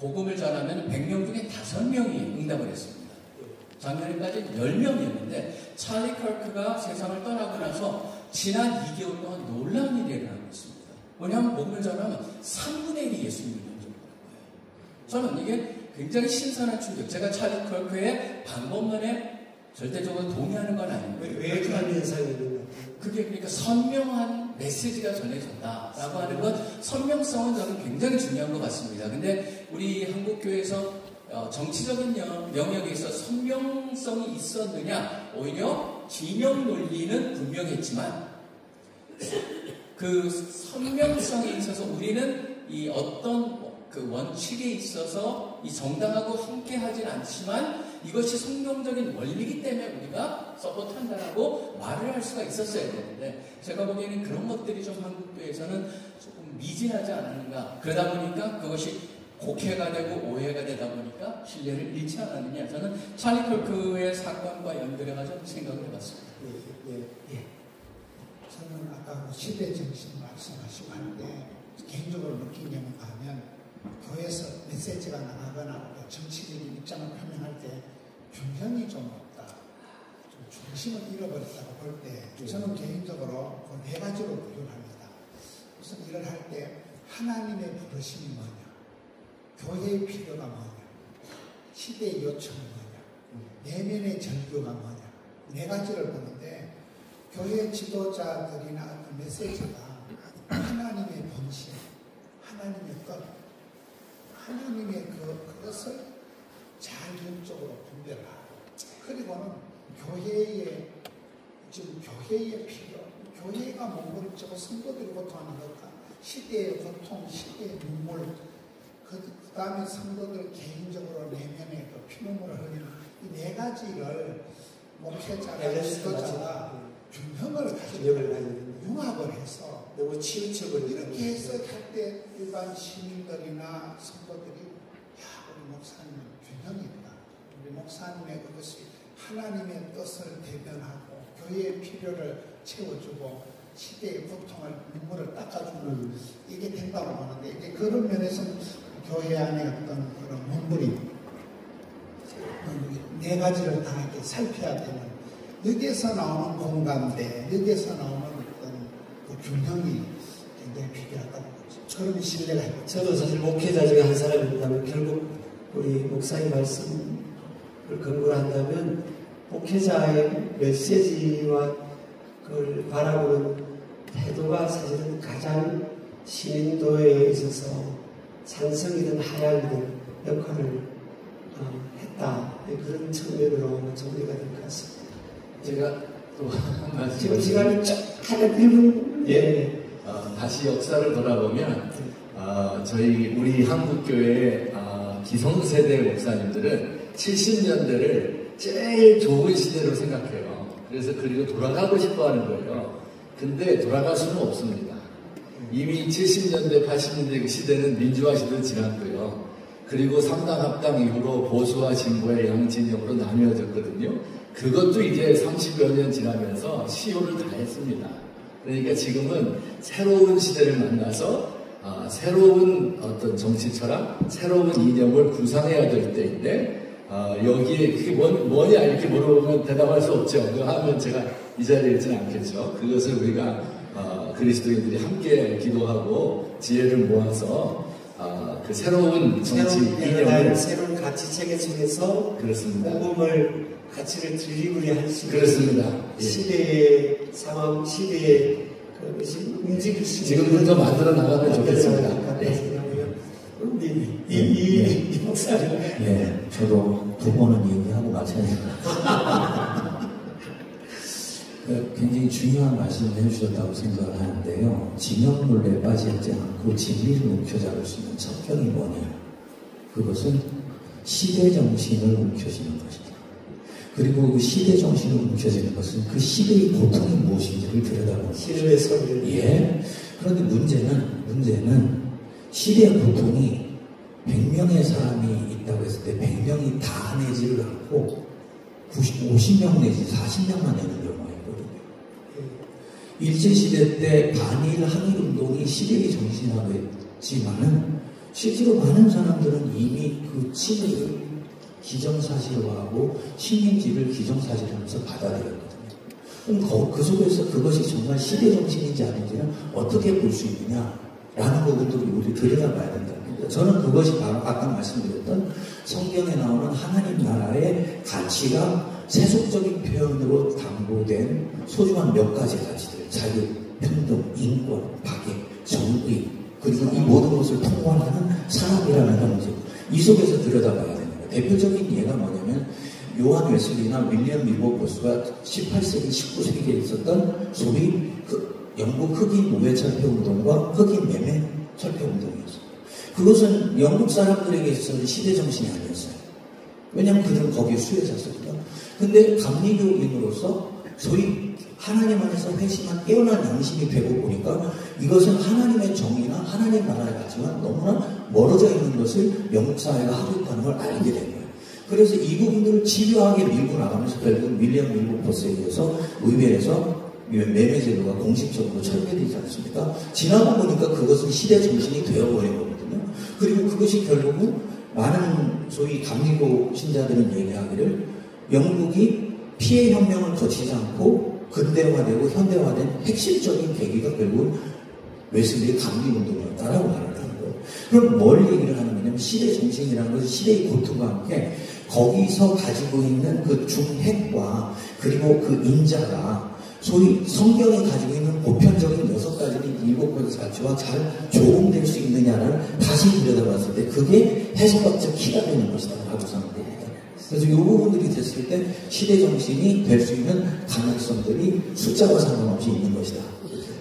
복음을 전하면 100명 중에 5명이 응답을 했습니다. 작년에까지 10명이었는데 찰리 컬크가 세상을 떠나고 나서 지난 2개월 동안 놀라운 일이 일어나고 있습니다. 뭐냐면 복음을 전하면 3분의 1이 예수님을 영접하는 거예요. 저는 이게 굉장히 신선한 충격. 제가 찰리 컬크의 방법론에 절대적으로 동의하는 건 아닙니다. 왜 그런 현상이 있는 것 그게 그러니까 선명한 메시지가 전해졌다라고 하는 것, 선명성은 저는 굉장히 중요한 것 같습니다. 근데 우리 한국교회에서 정치적인 영역에 있어 선명성이 있었느냐, 오히려 진영 논리는 분명했지만 그 선명성에 있어서 우리는 이 어떤 그 원칙에 있어서 이 정당하고 함께 하진 않지만 이것이 성경적인 원리이기 때문에 우리가 서포트한다라고 말을 할 수가 있었어야 되는데, 제가 보기에는 그런 것들이 좀 한국교회에서는 조금 미진하지 않았는가. 그러다 보니까 그것이 곡해가 되고 오해가 되다 보니까 신뢰를 잃지 않았느냐. 저는 찰리 컬크의 사건과 연결해가지고 생각을 해봤습니다. 예. 저는 아까 시대 정신 말씀하시고 하는데 개인적으로 느낀 게 뭔가 하면, 교회에서 메시지가 나가거나 정치적인 입장을 표명할 때 균형이 좀 없다, 좀 중심을 잃어버렸다고 볼 때 저는 개인적으로 그 4가지로 분류를 합니다. 우선 일을 할 때 하나님의 부르심이 뭐냐, 교회의 필요가 뭐냐, 시대의 요청이 뭐냐, 내면의 절규가 뭐냐, 4가지를 보는데, 교회 지도자들이나 어떤 메시지가 하나님의 본심, 하나님의 뜻, 하나님의 그것을 자율적으로 분별하고, 그리고는 교회의 필요, 교회가 몸부림치고 성도들이 고통하는 것과 시대의 고통, 시대의 눈물, 그 다음에 성도들 개인적으로 내면의 그 피눈물을 흘리는 이 4가지를 목회자가, 지도자가 균형을 가지고 융합을 해서 너무 치우쳐버리는 이렇게 해서 할 때 일반 시민들이나 성도들이, 야, 우리 목사님은 균형이 있다, 우리 목사님의 그것이 하나님의 뜻을 대변하고 교회의 필요를 채워주고 시대의 고통을, 눈물을 닦아주는 이게 된다고 보는데, 이제 그런 면에서는 교회 안에 어떤 그런 몸부림 4가지를 다 이렇게 살펴야 되는, 여기에서 나오는 공감대, 여기에서 나오는 어떤 그 균형이 굉장히 필요하다고 보죠. 그런 신뢰가 있고. 저도 사실 목회자 중에 한 사람입니다만, 결국 우리 목사의 말씀을 근거로 한다면 목회자의 메시지와 그걸 바라보는 태도가 사실은 가장 신인도에 있어서 찬성이든 하향이든 역할을 했다, 그런 측면으로 정리가 될 것 같습니다. 제가 또 한 말씀, 지금 시간이 쫙 하는 1분. 예. 다시 역사를 돌아보면 우리 한국교회 기성세대 목사님들은 70년대를 제일 좋은 시대로 생각해요. 그래서 그리고 돌아가고 싶어 하는 거예요. 근데 돌아갈 수는 없습니다. 이미 70년대, 80년대 그 시대는 민주화 시대를 지났고요. 그리고 상당 합당 이후로 보수와 진보의 양진영으로 나뉘어졌거든요. 그것도 이제 30여 년 지나면서 시효를 다 했습니다. 그러니까 지금은 새로운 시대를 만나서 새로운 어떤 정치 철학, 새로운 이념을 구상해야 될 때인데, 여기에 그게 뭐냐 이렇게 물어보면 대답할 수 없죠. 그거 하면 제가 이 자리에 있지는 않겠죠. 그것을 우리가 그리스도인들이 함께 기도하고 지혜를 모아서 그 새로운 정치 이념을, 새로운 가치 체계 속에서 그렇습니다. 복음을 가치를 드리블이할 수 있는, 그렇습니다. 시대의 상황, 시대의 그것이 움직일 수 있는, 지금부터 만들어 나가면 좋겠습니다. 이 목사님. 예, 저도 두 번은 얘기하고 마찬가지입니다. 굉장히 중요한 말씀을 해주셨다고 생각을 하는데요. 진영 논리에 빠지지 않고 진리를 움켜잡을 수 있는 첩경이 뭐냐? 그것은 시대 정신을 움켜쥐는 것이다. 그리고 그 시대 정신을 움켜쥐는 것은 그 시대의 고통이 무엇인지를 들여다보는 것이다. 시대의 소리를. 예. 그런데 문제는 시대의 고통이 100명의 사람이 있다고 했을 때 100명이 다 내지를 않고 50명 내지 40명만 내는 경우가 있거든요. 일제시대 때 반일 항일운동이 시대의 정신이라고 했지만은 실제로 많은 사람들은 이미 그 치매를 기정사실화하고 식민지를 기정사실화하면서 받아들였거든요. 그럼 그 속에서 그것이 정말 시대정신인지 아닌지는 어떻게 볼 수 있느냐라는 부분들을 우리 들여다봐야 된다. 저는 그것이 바로 아까 말씀드렸던 성경에 나오는 하나님 나라의 가치가 세속적인 표현으로 담보된 소중한 몇 가지 가치들, 자유, 평등, 인권, 박애, 정의, 그리고 이 모든 것을 통괄하는 사람이라는 형질, 이 속에서 들여다봐야 됩니다. 대표적인 예가 뭐냐면 요한 웨슬리나 윌리엄 밀버포스가 18세기, 19세기에 있었던 소위 영국 흑인 노예 철폐 운동과 흑인 매매 철폐 운동이었습니다. 그것은 영국 사람들에게 있어서는 시대정신이 아니었어요. 왜냐하면 그들은 거기에 수혜자였거든요. 근데 감리교인으로서 소위 하나님 안에서 회심한 깨어난 양심이 되고 보니까 이것은 하나님의 정의나 하나님 나라에 같지만 너무나 멀어져 있는 것을 영국 사회가 하고 있다는 걸 알게 된 거예요. 그래서 이 부분들을 집요하게 밀고 나가면서 결국 윌리엄 밀버포스에 의해서 의회에서 매매제도가 공식적으로 철폐되지 않습니까? 지나고 보니까 그것은 시대 정신이 되어버린 거거든요. 그리고 그것이 결국은 많은 소위 감리교 신자들은 얘기하기를 영국이 피해 혁명을 거치지 않고 근대화되고 현대화된 핵심적인 계기가 결국 웨슬리의 감리운동이었다라고 말을 하는 거예요. 그럼 뭘 얘기를 하는 거냐면 시대 정신이라는 것은 시대의 고통과 함께 거기서 가지고 있는 그 중핵과 그리고 그 인자가 소위 성경이 가지고 있는 보편적인 6가지, 7가지 가치와 잘 조응될 수 있느냐를 다시 들여다봤을 때 그게 해석학적 키가 되는 것이다 라고 생각합니다. 그래서 이 부분들이 됐을 때 시대정신이 될 수 있는 가능성들이 숫자와 상관없이 있는 것이다.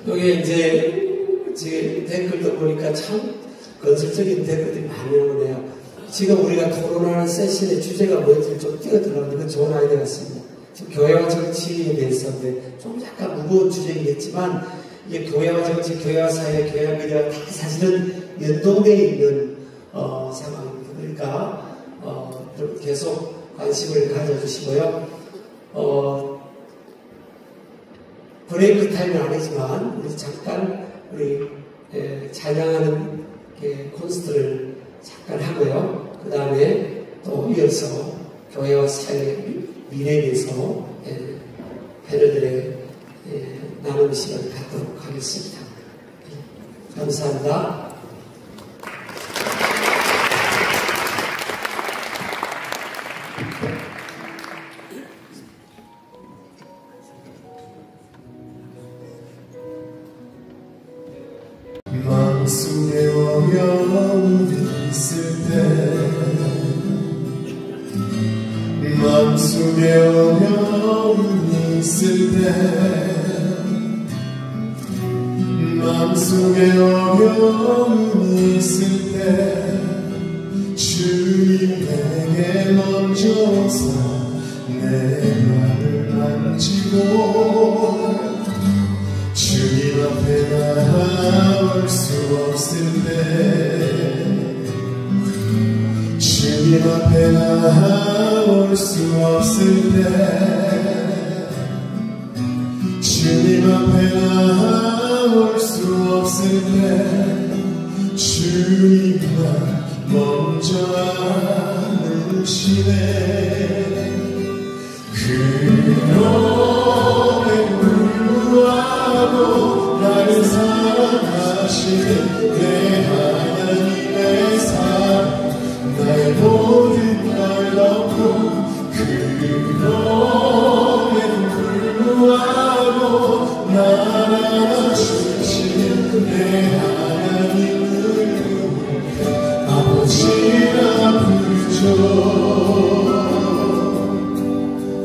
여기 이제 댓글도 보니까 참 건설적인 댓글들이 많이 오네요. 지금 우리가 토론하는 세션의 주제가 뭔지 좀 뛰어들어가는데 그건 좋은 아이디어 같습니다. 지금 교회와 정치에 대해서인데 좀 약간 무거운 주제이겠지만 이게 교회와 정치, 교회와 사회, 교회와 미래가 다 사실은 연동되어 있는 상황입니다. 그러니까 계속 관심을 가져주시고요. 브레이크 타임은 아니지만 우리 잠깐 찬양하는 콘서트를 잠깐 하고요. 그 다음에 또 이어서 교회와 사회 미래에 대해서 패널들의 나누는 시간을 갖도록 하겠습니다. 감사합니다. 마음속에 어려움이 있을 때 마음속에 어려움이 있을 때 마음속에 어려움이 있을 때 주님 내게 먼저 오사 내 맘을 만지고 주님 앞에 나아올 수 없을 때 주님 앞에 나아올 수 없을 때 주님 앞에 나아올 수 없을 때 주님만 먼저 안으시네. 그놈의 불구하고 나를 사랑하시는 내 하나님의 사랑 나의 모든 걸 넣고 그놈의 불구하고 나를 안아주시는 내 하나님을 아버지라 부르죠.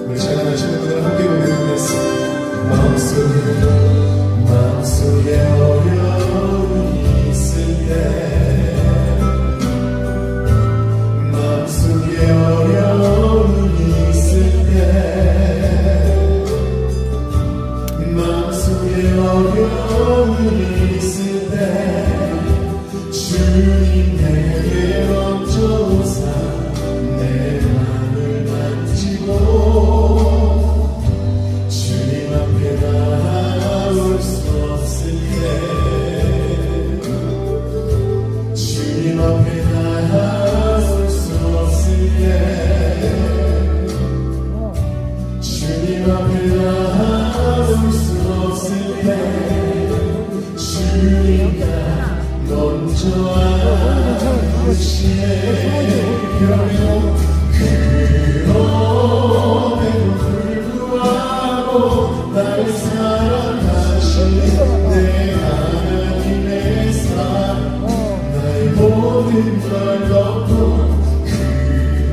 우리 찬양하시는 분들 함께 고백하겠습니다. 마음속에 어려움이 있을 그럼에도 불구하고 나를 사랑하신 내 하나님의 사랑 나의 모든 걸 덮고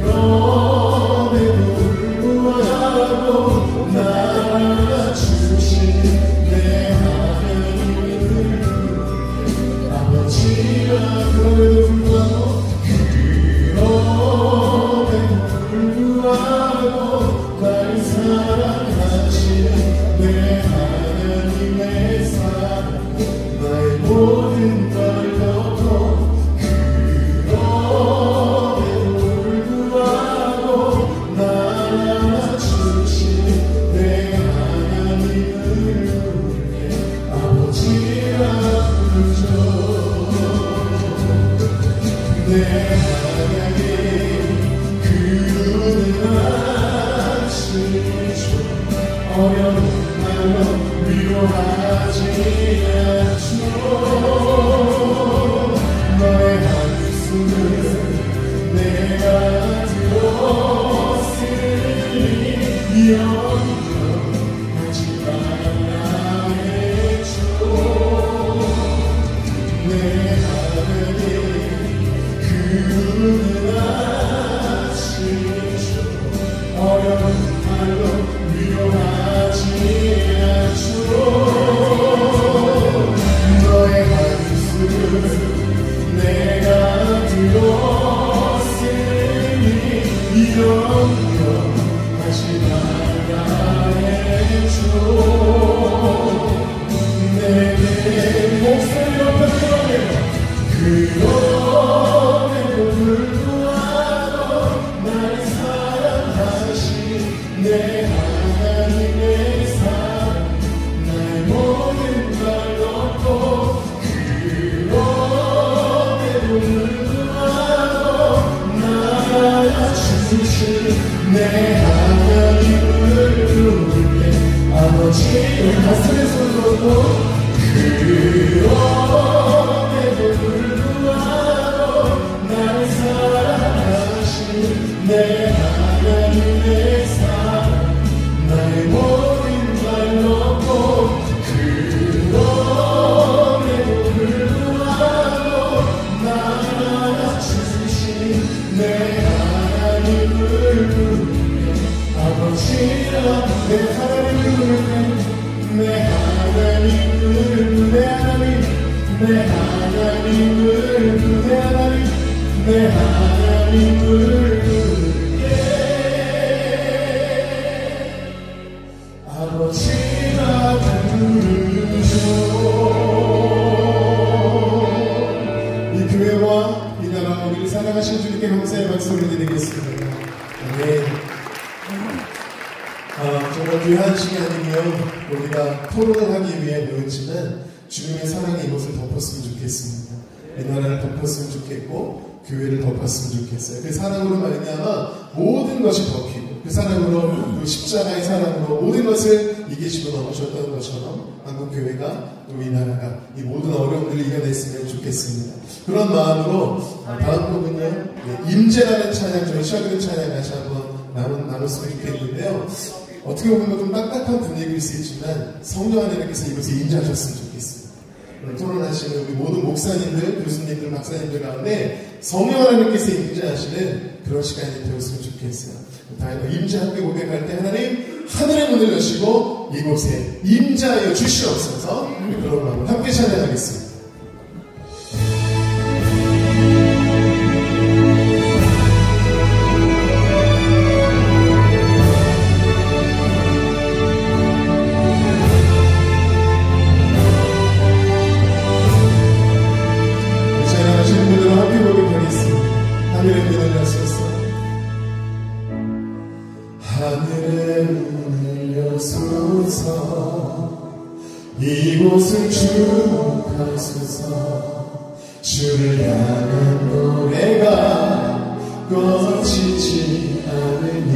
그럼에도 불구하고 나를 주신 내 하나님을 아버지라 그럼에도 불구하고 불구하고 나를 사랑하신 내 하나님의 사랑 나의 모든 걸 덮고 그럼에도 불구하고 나를 주신 내 하나님을 아버지라 부르죠. 내 하나님 어려운 말로 위로하지 않죠. 너의 한숨을 내가 들었으니 염려하지 말라 했죠. 내 하나님 그 은혜하시죠. 어려운 말로 위로하지 않죠. 너의 한숨을 내가 들었으니 염려하지 말라 했죠. 내게 목소리 높여 들어내요. 그럼에도 불구하고 나를 사랑하신 내 하나님의 사랑 나의 모든 걸 덮고 그럼에도 불구하고 나를 주신 내 하나님을 부르게 아버지 우리 가슴에 손 놓고 그럼에도 불구하고 나를 사랑하신 내 하나님의 사랑 나의 모든 걸 놓고 그럼에도 불구하고 나를 주신 내 하나님을 부르게 아버지라 내 하나님을 부르게 내 하나님을 내 하나님 내 하나님을 내 하나님 내 하나님을 아버지라 부르죠. 이 교회와 이 나라 우리를 사랑하신 주님께 감사의 박수를 드리겠습니다. 아멘. 정말 귀한 시간이며 우리가 토론을 하기 위해 모였지만 주님의 사랑이 이곳을 덮었으면 좋겠습니다. 이 나라를 덮었으면 좋겠고 교회를 덮었으면 좋겠어요. 그 사랑으로 말미암아 모든 것이 덮이고 그 사랑으로 그 십자가의 사랑으로 모든 것을 이기시고 넘으셨던 것처럼 한국교회가 또 이 나라가 이 모든 어려움들을 이겨냈으면 좋겠습니다. 그런 마음으로 다음 곡은요 임재라는 찬양 저희 시작하는 찬양 다시 한번 나눴으면 좋겠는데요. 어떻게 보면 좀 딱딱한 분위기일 수 있지만 성령 하나님께서 이곳에 임재하셨으면 좋겠습니다. 오늘 토론하시는 우리 모든 목사님들, 교수님들, 박사님들 가운데 성령 하나님께서 임재하시는 그런 시간이 되었으면 좋겠어요. 다음에 임재 함께 고백할 때 하나님 하늘의 문을 여시고 이곳에 임재하여 주시옵소서. 그런 마음으로 함께 찬양하겠습니다. 이곳을 주목하소서. 주를 향한 노래가 꺼지지 않으니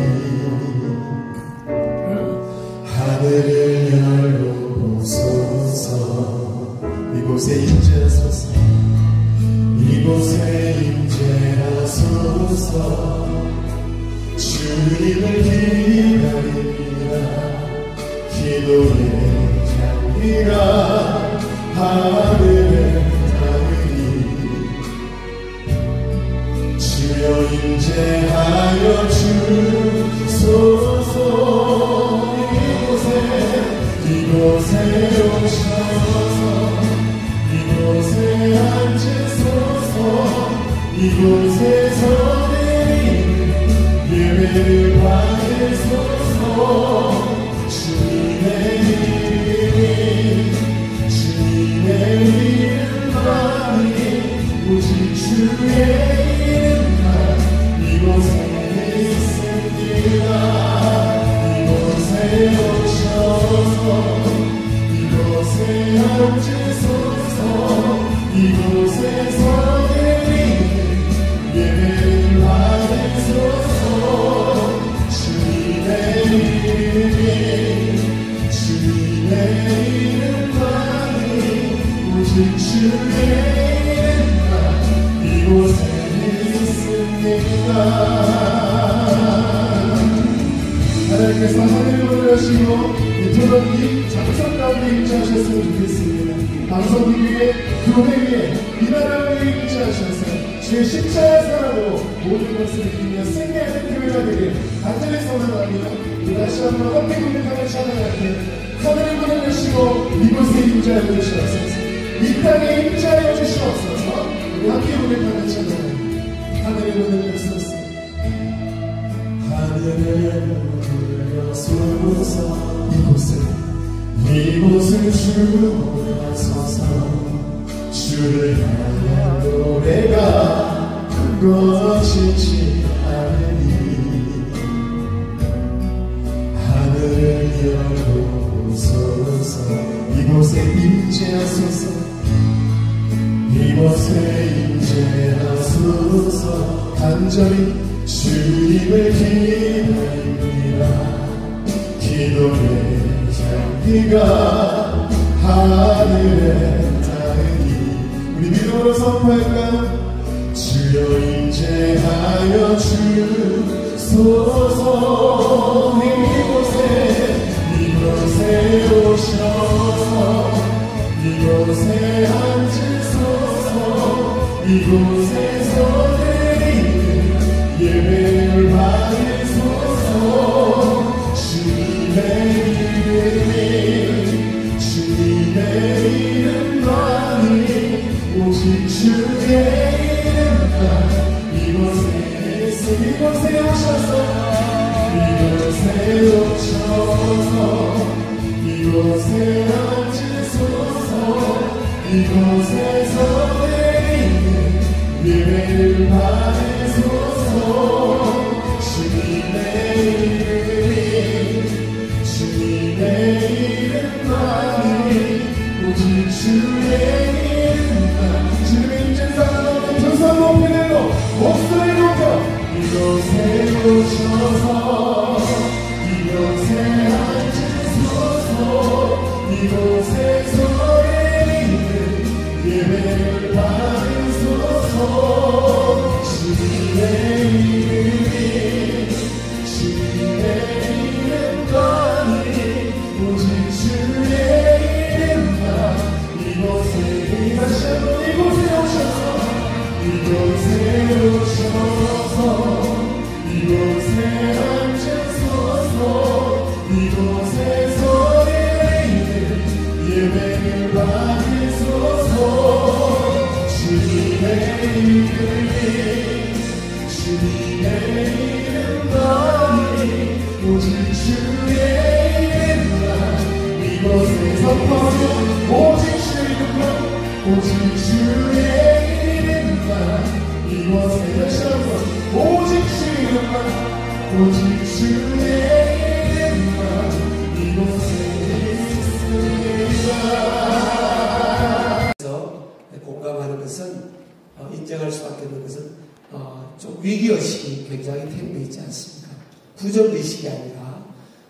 하늘을 열어보소서. 이곳에 임재하소서. 이곳에 임재하소서. 주셔서 주님을 기다립니다. 기도의 향기가 하늘에 닿으니 주여 임재하여 주소서. 이곳에 오셔서 이곳에 앉으소서. 이곳에서 예배를 받으소서. 주님의 이름만이 오직 주의 이름만 이곳에 있습니다. 이곳에 오셔서 이곳에 앉으소서. 이곳에서 예배를 받으소서. 주님의 이름만이 오직 주의 이름만 이곳에 있습니다. 하나님께서 하늘을 올려주시고 이 토론이 장성 가운데 임재하셨으면 좋겠습니다. 방송국 위에, 교회 위에, 이 나라 위에 임재하셔서 주의 십자가 사랑으로 모든 것을 이기며 승리하는 교회가 되길 간절히 소망하며 다시 한번 함께 고백하며 찬양할 때 하늘을 문을 여시고 이곳에 임재하여 주시옵소서. 이 땅에 임재하여 주시옵소서. 우리 함께 고백하며 찬양합니다. 하늘의 문을 여소서. 하늘의 문을 여소서. 이곳을 주옵소서. 주를 향한 노래가 꺼지지 않으니 하늘을 열어소서. 이곳에 임재하소서. 이곳에 임재하소서. 간절히 주님을 기다립니다. 기도의 향기가 하늘에 닿으니 우리 믿음으로 선포할까요? 주여 임재하여 주소서. 이곳에 오셔서 이곳에 앉으소서. 이곳에서 예배를 받으소서. 주님의 이름만이 오직 주의 이름만 이곳에 오셔서 이곳에 앉으소서. 이곳에서 예배를 받으소서. 주님의 이름만이 오직 주의 이름만 주님의 임재사랑하는 두손 높이 들고 목소리 높여 이곳에 오셔서 이곳에 앉으소서. 이곳에서 예배를 받으소서. 주님의 이름만이 오직 주의 이름만 이곳에 다시 한번 이곳에 오셔서 이곳에 앉으소서. 이곳에서 예배를 받으소서. 주님의 이름만이 오직 주의 이름만 이곳에 선포하며 오직 주의 이름만 오직 주의 이름만 이곳에 다시 한번 오직 주의 이름만 오직 주의 이름만 이곳에 있습니다. 그래서 공감하는 것은 인정할 수밖에 없는 것은 좀 위기의식이 굉장히 태국에 있지 않습니까? 부정의식이 아니라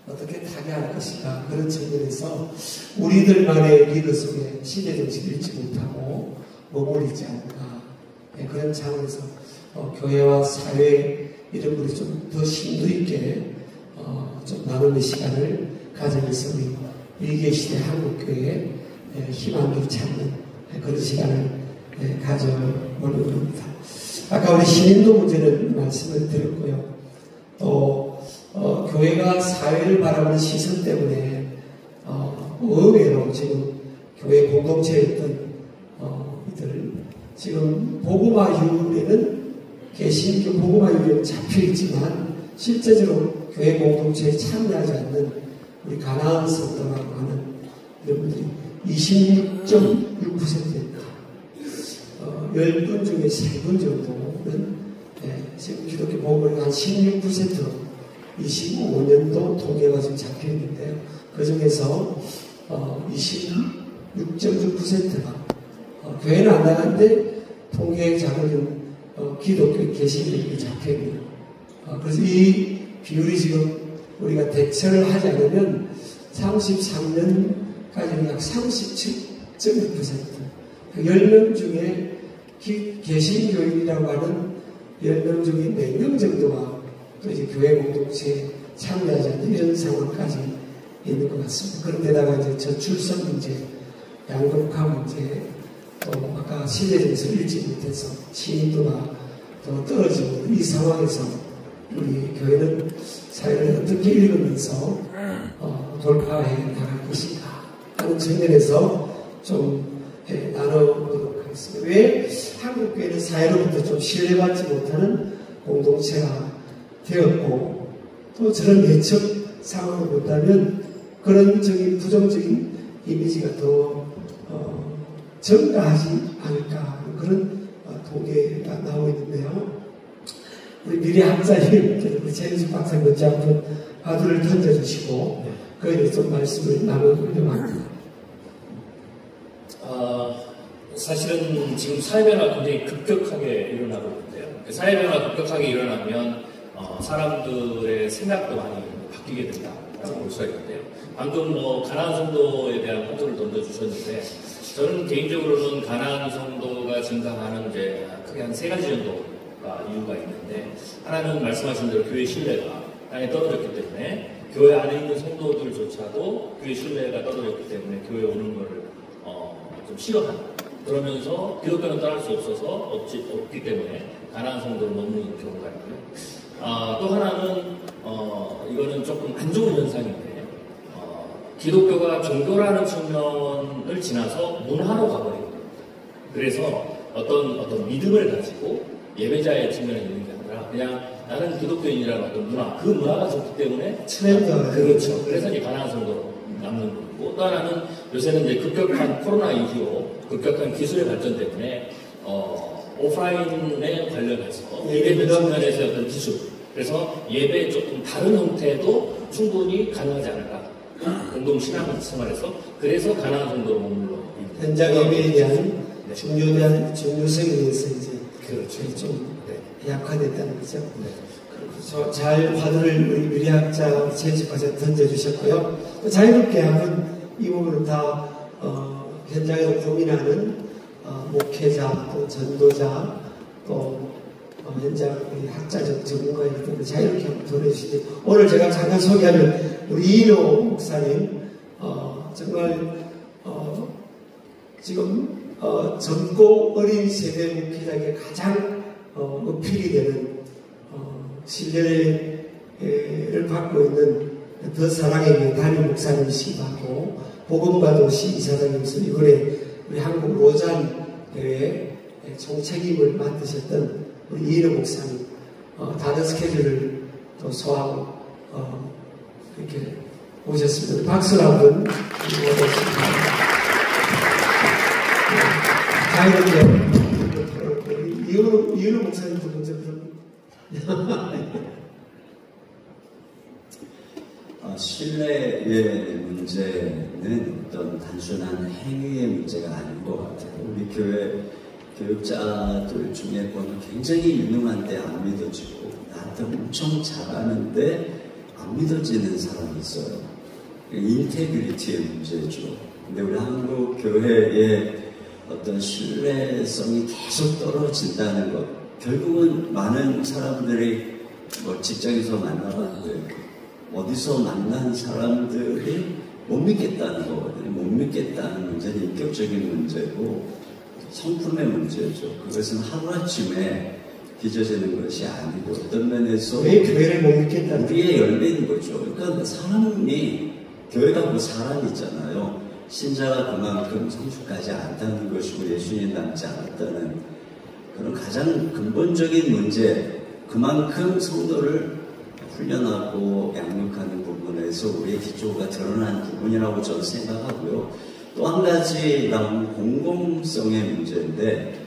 어떻게 타개할 것인가 그런 측면에서 우리들만의 리더 속에 시대정신을 잃지 못하고 머무르지 않을까 그런 차원에서 교회와 사회 이런 분이 좀 더 심도 있게 좀 나누는 시간을 가져면서 우리 위기의 시대 한국교회에 희망을 찾는 그런 시간을 가져보려고 합니다. 아까 우리 신인도 문제는 말씀을 드렸고요. 또 교회가 사회를 바라보는 시선 때문에 의외로 지금 교회 공동체였던 이들 지금 복음화율에는 개신교 복음화율에는 잡혀있지만 실제적으로 교회 공동체에 참여하지 않는 우리 가나안 성도라고 하는 여러분들이 26.6%입니다. 10분 중에 3분 정도는 지금 기독교 복음을 한 16%로 25년도 통계가 지금 잡혀있는데요. 그 중에서 26.6%가 교회는 안 나가는데 통계 자료는 기독교 개신교에 잡혀있는 그래서 이 비율이 지금 우리가 대처를 하지 않으면 33년까지는 약 37.6% 10명 중에 개신교인이라고 하는 10명 중에 4명 정도가 또 이제 교회 공동체에 참여하지 않는 이런 상황까지 있는 것 같습니다. 그런데다가 이제 저출산 문제, 양극화 문제, 또 아까 신뢰정서를 읽지 못해서 신인도가 더 떨어지고 이 상황에서 우리 교회는 사회를 어떻게 읽으면서 돌파해 나갈 것인가 하는 측면에서 좀 나눠보도록 하겠습니다. 왜 한국교회는 사회로부터 좀 신뢰받지 못하는 공동체가 되었고 또 저런 내적 상황을 본다면 그런 부정적인 이미지가 더 증가하지 않을까 그런 통계가 나오고 있는데요. 우리 미래학자님 최은식 박사님 먼저 한번 화두를 던져주시고 거기에 대해서 좀 말씀을 나누려고 합니다. 사실은 지금 사회변화가 굉장히 급격하게 일어나고 있는데요. 사회변화가 급격하게 일어나면 사람들의 생각도 많이 바뀌게 된다라고 볼 수가 있는데요. 방금 가나안 성도에 대한 화두를 던져주셨는데 저는 개인적으로는 가나안 성도가 증가하는 이제 크게 한 3가지 정도가 이유가 있는데 하나는 말씀하신 대로 교회 신뢰가 땅에 떨어졌기 때문에 교회 안에 있는 성도들조차도 교회 신뢰가 떨어졌기 때문에 교회에 오는 것을 좀 싫어하는 그러면서 기독교는 떠날 수 없기 때문에 가나안 성도를 머무는 경우가 있고요. 또 하나는 이거는 조금 안 좋은 현상인데 기독교가 종교라는 측면을 지나서 문화로 가버리거든요. 그래서 어떤 믿음을 가지고 예배자의 측면에 있는 게 아니라 그냥 나는 기독교인이라는 어떤 문화, 그 문화가 좋기 때문에 트렌드가 그렇죠. 그래서 이제 가나안 성도로 남는 거고 또 하나는 요새는 이제 급격한 코로나 이후로 급격한 기술의 발전 때문에 오프라인에 관련해서 예배 측면에서 어떤 기술 그래서 예배의 조금 다른 형태도 충분히 가능하지 않을까 공동 신앙 생활에서 그래서 가나안 정도로 머물러 현장 예배에 대한 중요성에 대해서 이제 그렇죠. 좀 약화됐다는 거죠. 그래서 잘 화두를 우리 미래학자 최지파자 던져주셨고요. 또 자유롭게 하면 이 부분은 다 현장에서 고민하는 목회자, 또 전도자, 또 현장 우리 학자적 전문가이기 때문에 자유롭게 한번 보내주시는데 오늘 제가 잠깐 소개하는 우리 이인호 목사님 정말 지금 젊고 어린 세대 목회자에게 가장 어필이 되는 신뢰를 받고 있는 더 사랑의 교회 담임 목사님이시기도 하고 복음과 도시 이사장님께서 이번에 우리 한국 로잔 대회 총책임을 맡으셨던 우리 이인호 목사님 다른 스케줄을 또 소화하고 이렇게 오셨습니다. 박수를 한번 드리겠습니다. 자유롭게 이인호 목사님도 먼저 신뢰의 문제는 어떤 단순한 행위의 문제가 아닌 것 같아요. 우리 교회 교육자들 중에 보면 굉장히 유능한데 안 믿어지고 나한테 엄청 잘하는데 안 믿어지는 사람이 있어요. 인테그리티의 문제죠. 근데 우리 한국 교회의 어떤 신뢰성이 계속 떨어진다는 것 결국은 많은 사람들이 뭐 직장에서 만나봤는데 어디서 만난 사람들이 못 믿겠다는 거거든요. 못 믿겠다는 문제는 인격적인 문제고 성품의 문제죠. 그것은 하루아침에 빚어지는 것이 아니고 어떤 면에서 왜 교회를 못 믿겠다는 우리의 열매인 거죠. 그러니까 사람이 교회가 뭐 사람이잖아요. 신자가 그만큼 성숙하지 않다는 것이고 예수님 닮지 않았다는 그런 가장 근본적인 문제, 그만큼 성도를 훈련하고 양육하는 부분에서 우리의 기초가 드러난 부분이라고 저는 생각하고요. 또 한 가지 나온 공공성의 문제인데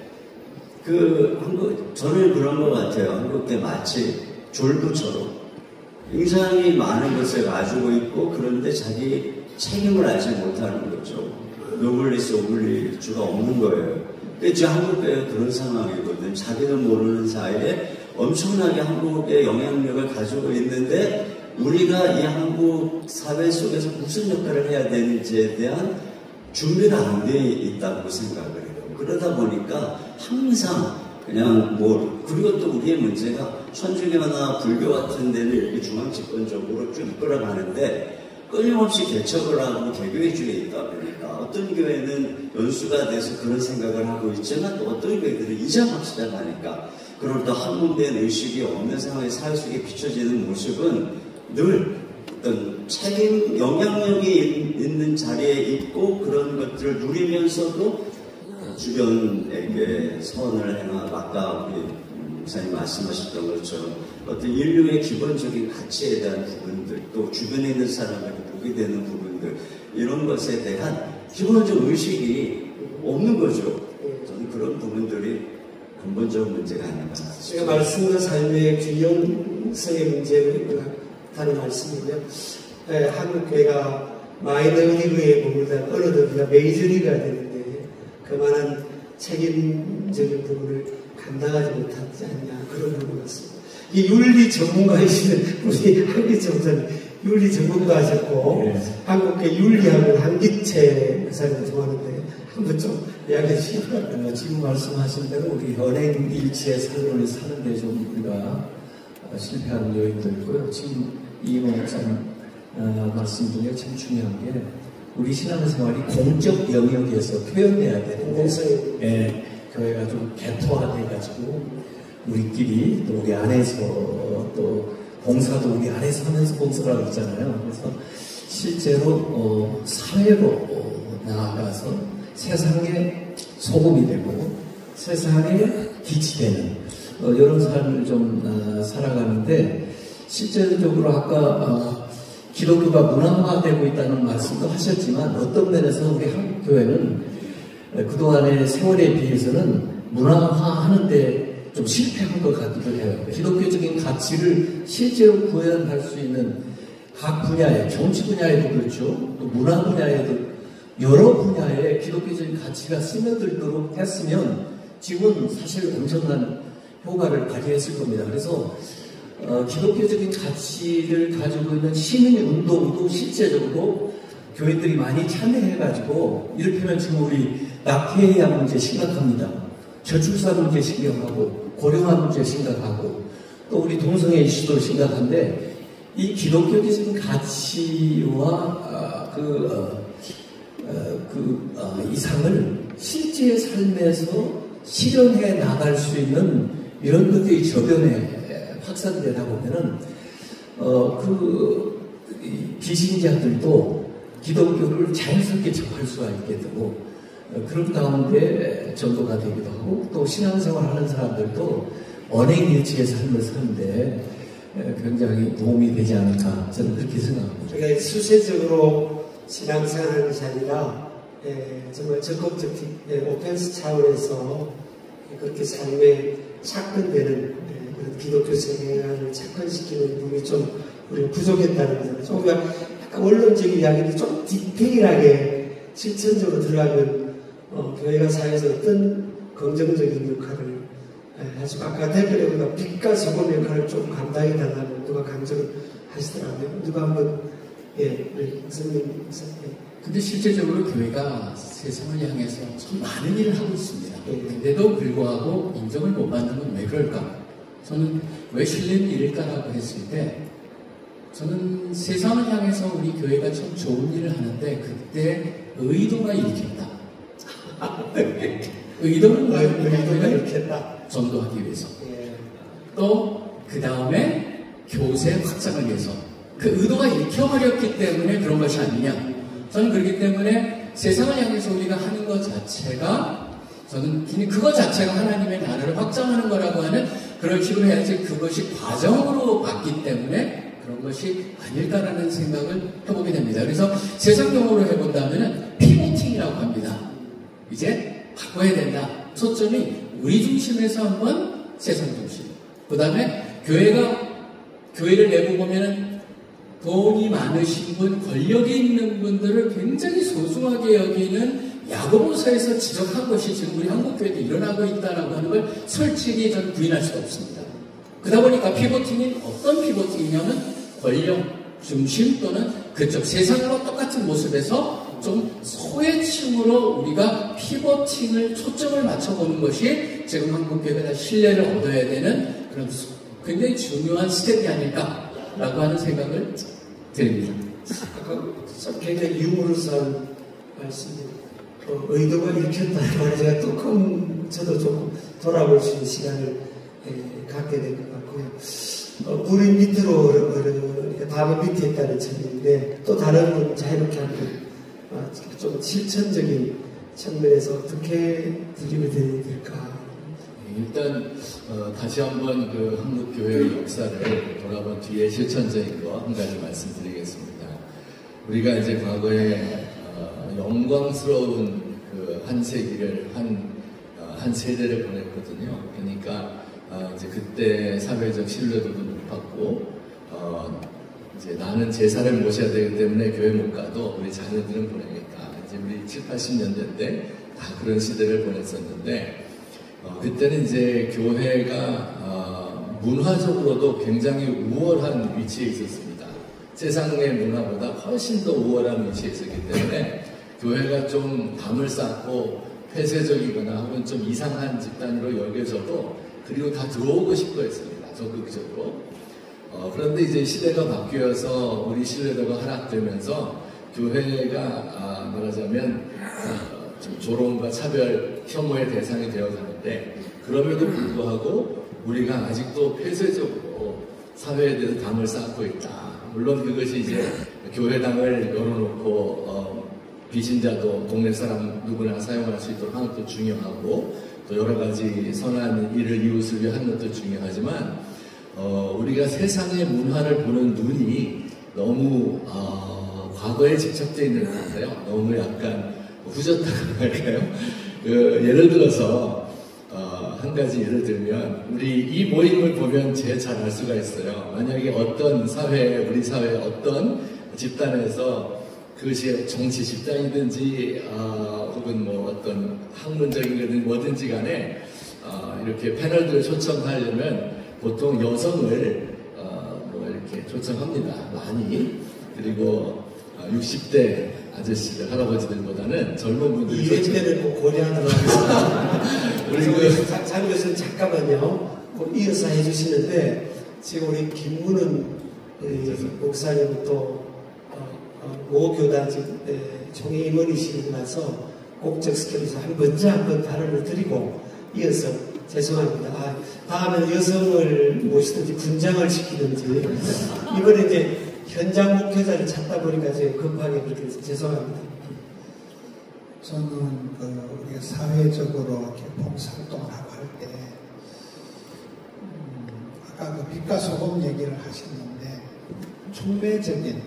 저는 그런 것 같아요. 한국계 마치 졸부처럼 굉장히 많은 것을 가지고 있고 그런데 자기 책임을 알지 못하는 거죠. 노블리스 오블리주가 없는 거예요. 지금 한국에 그런 상황이거든요. 자기도 모르는 사이에 엄청나게 한국의 영향력을 가지고 있는데 우리가 이 한국 사회 속에서 무슨 역할을 해야 되는지에 대한 준비가 안 돼 있다고 생각을 해요. 그러다 보니까 항상 그냥 그리고 또 우리의 문제가 천주교나 불교 같은 데는 이렇게 중앙집권적으로 쭉 이끌어가는데 끊임없이 개척을 하고 개교회주의에 있다 보니까 어떤 교회는 연수가 돼서 그런 생각을 하고 있지만 또 어떤 교회들은 이제 막 시작하니까 그럴 때 한문된 의식이 없는 상황에 사회 속에 비춰지는 모습은 늘 어떤 책임, 영향력이 있는 자리에 있고 그런 것들을 누리면서도 주변에게 선을 행하고 아까 우리 목사님 말씀하셨던 것처럼 어떤 인류의 기본적인 가치에 대한 부분들 또 주변에 있는 사람에게 보게 되는 부분들 이런 것에 대한 기본적 의식이 없는 거죠. 저는 그런 부분들이 근본적인 문제가 아닌가. 제가 말씀과 삶의 균형성의 문제가 다른 말씀이고요. 한국교회가 마이너리그에 머물다 어느덧 우리가 메이저리그가 되는데 그만한 책임적인 부분을 감당하지 못하지 않냐 그런 부분 같습니다. 이 윤리 전문가이시는 우리 한기채 목사님 윤리 전문가하셨고 한국교회 윤리학을 한기채 목사님 좋아하는데 한번 좀 이야기해 주시죠. 지금 말씀하신 대로 우리 연예인 일치의 삶을 사는데 좀 우리가 실패하는 요인도 있고요. 지금 이모 목사님 말씀 중에 참 중요한 게 우리 신앙생활이 공적 영역에서 표현돼야 되는데 교회가 좀 개토화돼가지고 우리끼리 또 우리 안에서 또 봉사도 우리 안에서 하면서 봉사를 하고 있잖아요. 그래서 실제로 사회로 나아가서 세상의 소금이 되고 세상에 빛이 되는 이런 삶을 좀 살아가는데 실제적으로 아까 기독교가 문화화되고 있다는 말씀도 하셨지만 어떤 면에서 우리 한국교회는 그동안의 세월에 비해서는 문화화하는데 좀 실패한 것 같기도 해요. 기독교적인 가치를 실제로 구현할 수 있는 각 분야에, 정치 분야에도 그렇죠. 또 문화 분야에도 여러 분야에 기독교적인 가치가 스며들도록 했으면 지금은 사실 엄청난 효과를 발휘했을 겁니다. 그래서 기독교적인 가치를 가지고 있는 시민운동도 실제적으로 교회들이 많이 참여해가지고 이를테면 지금 우리 낙태해야 문제 심각합니다. 저출산 문제 심각하고 고령화 문제 심각하고 또 우리 동성애 이슈도 심각한데 이 기독교적인 가치와 이상을 실제 삶에서 실현해 나갈 수 있는 이런 것들이 저변에 확산되다 보면은 비신자들도 기독교를 자연스럽게 접할 수가 있게 되고 그런 가운데 전도가 되기도 하고 또 신앙생활 하는 사람들도 언행일치의 삶을 사는데 굉장히 도움이 되지 않을까 저는 그렇게 생각합니다. 그러니까 수세적으로 신앙생활하는 것이 아니라 정말 적극적 오펜스 차원에서 그렇게 삶에 착근되는 그런 기독교 생활을 착근시키는 부분이 좀 우리가 부족했다는 거잖아요. 좀 약간 원론적인 이야기인데 좀 디테일하게 실천적으로 들어가면 교회가 사회에서 어떤 긍정적인 역할을 하시고 아까 댓글에 보니까 빛과 소금 역할을 좀 감당해 달라고 누가 강조를 하시더라고요. 누가 한번 예, 우리 선생님, 근데 실제적으로 교회가 세상을 향해서 참 많은 일을 하고 있습니다. 예. 근데도 불구하고 인정을 못 받는 건 왜 그럴까? 저는 왜 실례는 일일까라고 했을 때 저는 세상을 향해서 우리 교회가 참 좋은 일을 하는데 그때 의도가 일으켰다. 의도는 뭐예요? 의도가 일으켰다. 전도하기 위해서. 예. 또 그 다음에 교세 확장을 위해서 그 의도가 읽혀버렸기 때문에 그런 것이 아니냐. 저는 그렇기 때문에 세상을 향해서 우리가 하는 것 자체가 저는 그것 자체가 하나님의 나라를 확장하는 거라고 하는 그런 식으로 해야지 그것이 과정으로 봤기 때문에 그런 것이 아닐까라는 생각을 해보게 됩니다. 그래서 세상 용어로 해본다면 피보팅이라고 합니다. 이제 바꿔야 된다. 초점이 우리 중심에서 한번 세상 중심. 그 다음에 교회를 내보보면은 돈이 많으신 분, 권력이 있는 분들을 굉장히 소중하게 여기는 야고보서에서 지적한 것이 지금 우리 한국교회도 일어나고 있다는 걸 솔직히 저는 부인할 수가 없습니다. 그러다 보니까 피보팅이 어떤 피보팅이냐면 권력 중심 또는 그쪽 세상과 똑같은 모습에서 좀 소외층으로 우리가 피보팅을 초점을 맞춰보는 것이 지금 한국교회가 신뢰를 얻어야 되는 그런 굉장히 중요한 스텝이 아닐까라고 하는 생각을 드립니다. 아까 굉장히 유머러스한 말씀이 의도가 읽혔다는 말에 제가 저도 조금 돌아볼 수 있는 시간을 갖게 된 것 같고요. 우리 밑으로 바로 밑에 있다는 점인데 또 다른 분 자유롭게 하는 좀 실천적인 측면에서 어떻게 드림을 드려야 될까? 일단 다시 한번 그 한국교회의 역사를 돌아본 뒤에 실천적인 거 한 가지 말씀드리겠습니다. 우리가 이제 과거에 영광스러운 그 한 세기를 한 세대를 보냈거든요. 그러니까 이제 그때 사회적 신뢰도도 높았고 이제 나는 제사를 모셔야 되기 때문에 교회 못 가도 우리 자녀들은 보내겠다. 이제 우리 7, 80년대 때 다 그런 시대를 보냈었는데 그때는 이제 교회가 문화적으로도 굉장히 우월한 위치에 있었습니다. 세상의 문화보다 훨씬 더 우월한 위치에 있었기 때문에 교회가 좀 담을 쌓고 폐쇄적이거나 혹은 좀 이상한 집단으로 여겨져도 그리고 다 들어오고 싶어 했습니다. 적극적으로. 그런데 이제 시대가 바뀌어서 우리 신뢰도가 하락되면서 교회가 말하자면 좀 조롱과 차별, 혐오의 대상이 되어가는데 그럼에도 불구하고 우리가 아직도 폐쇄적으로 사회에 대해서 담을 쌓고 있다. 물론 그것이 이제 교회당을 열어놓고 비신자도 동네 사람 누구나 사용할 수 있도록 하는 것도 중요하고 또 여러 가지 선한 일을 이웃을 위해 하는 것도 중요하지만 우리가 세상의 문화를 보는 눈이 너무 과거에 집착되어 있는 것 같아요. 너무 약간 후졌다고 할까요? 예를 들어서 한 가지 예를 들면 우리 이 모임을 보면 제일 잘 알 수가 있어요. 만약에 어떤 사회, 우리 사회 어떤 집단에서 그것이 정치 집단이든지 혹은 뭐 어떤 학문적인 거든 뭐든지 간에 이렇게 패널들을 초청하려면 보통 여성을 뭐 이렇게 초청합니다. 많이. 그리고 60대 아저씨들, 할아버지들보다는 젊은 분들이 이때는 꼭 고려하도록 하겠습니다. 우리 장교수님 잠깐만요. 꼭 이어서 해주시는데 지금 우리 김문은 목사님 또 모교단 총회 임원이시고 나서 꼭적 스케줄에서 먼저 한번 발언을 드리고 이어서 죄송합니다. 다음에는 여성을 모시든지 분장을 시키든지 이번에 이제 현장 목회자를 찾다 보니까 제가 급하게 그렇게 해서 죄송합니다. 저는 우리가 사회적으로 이렇게 봉사활동을 하고 할 때 아까 그 빛과 소금 얘기를 하셨는데 촉매적인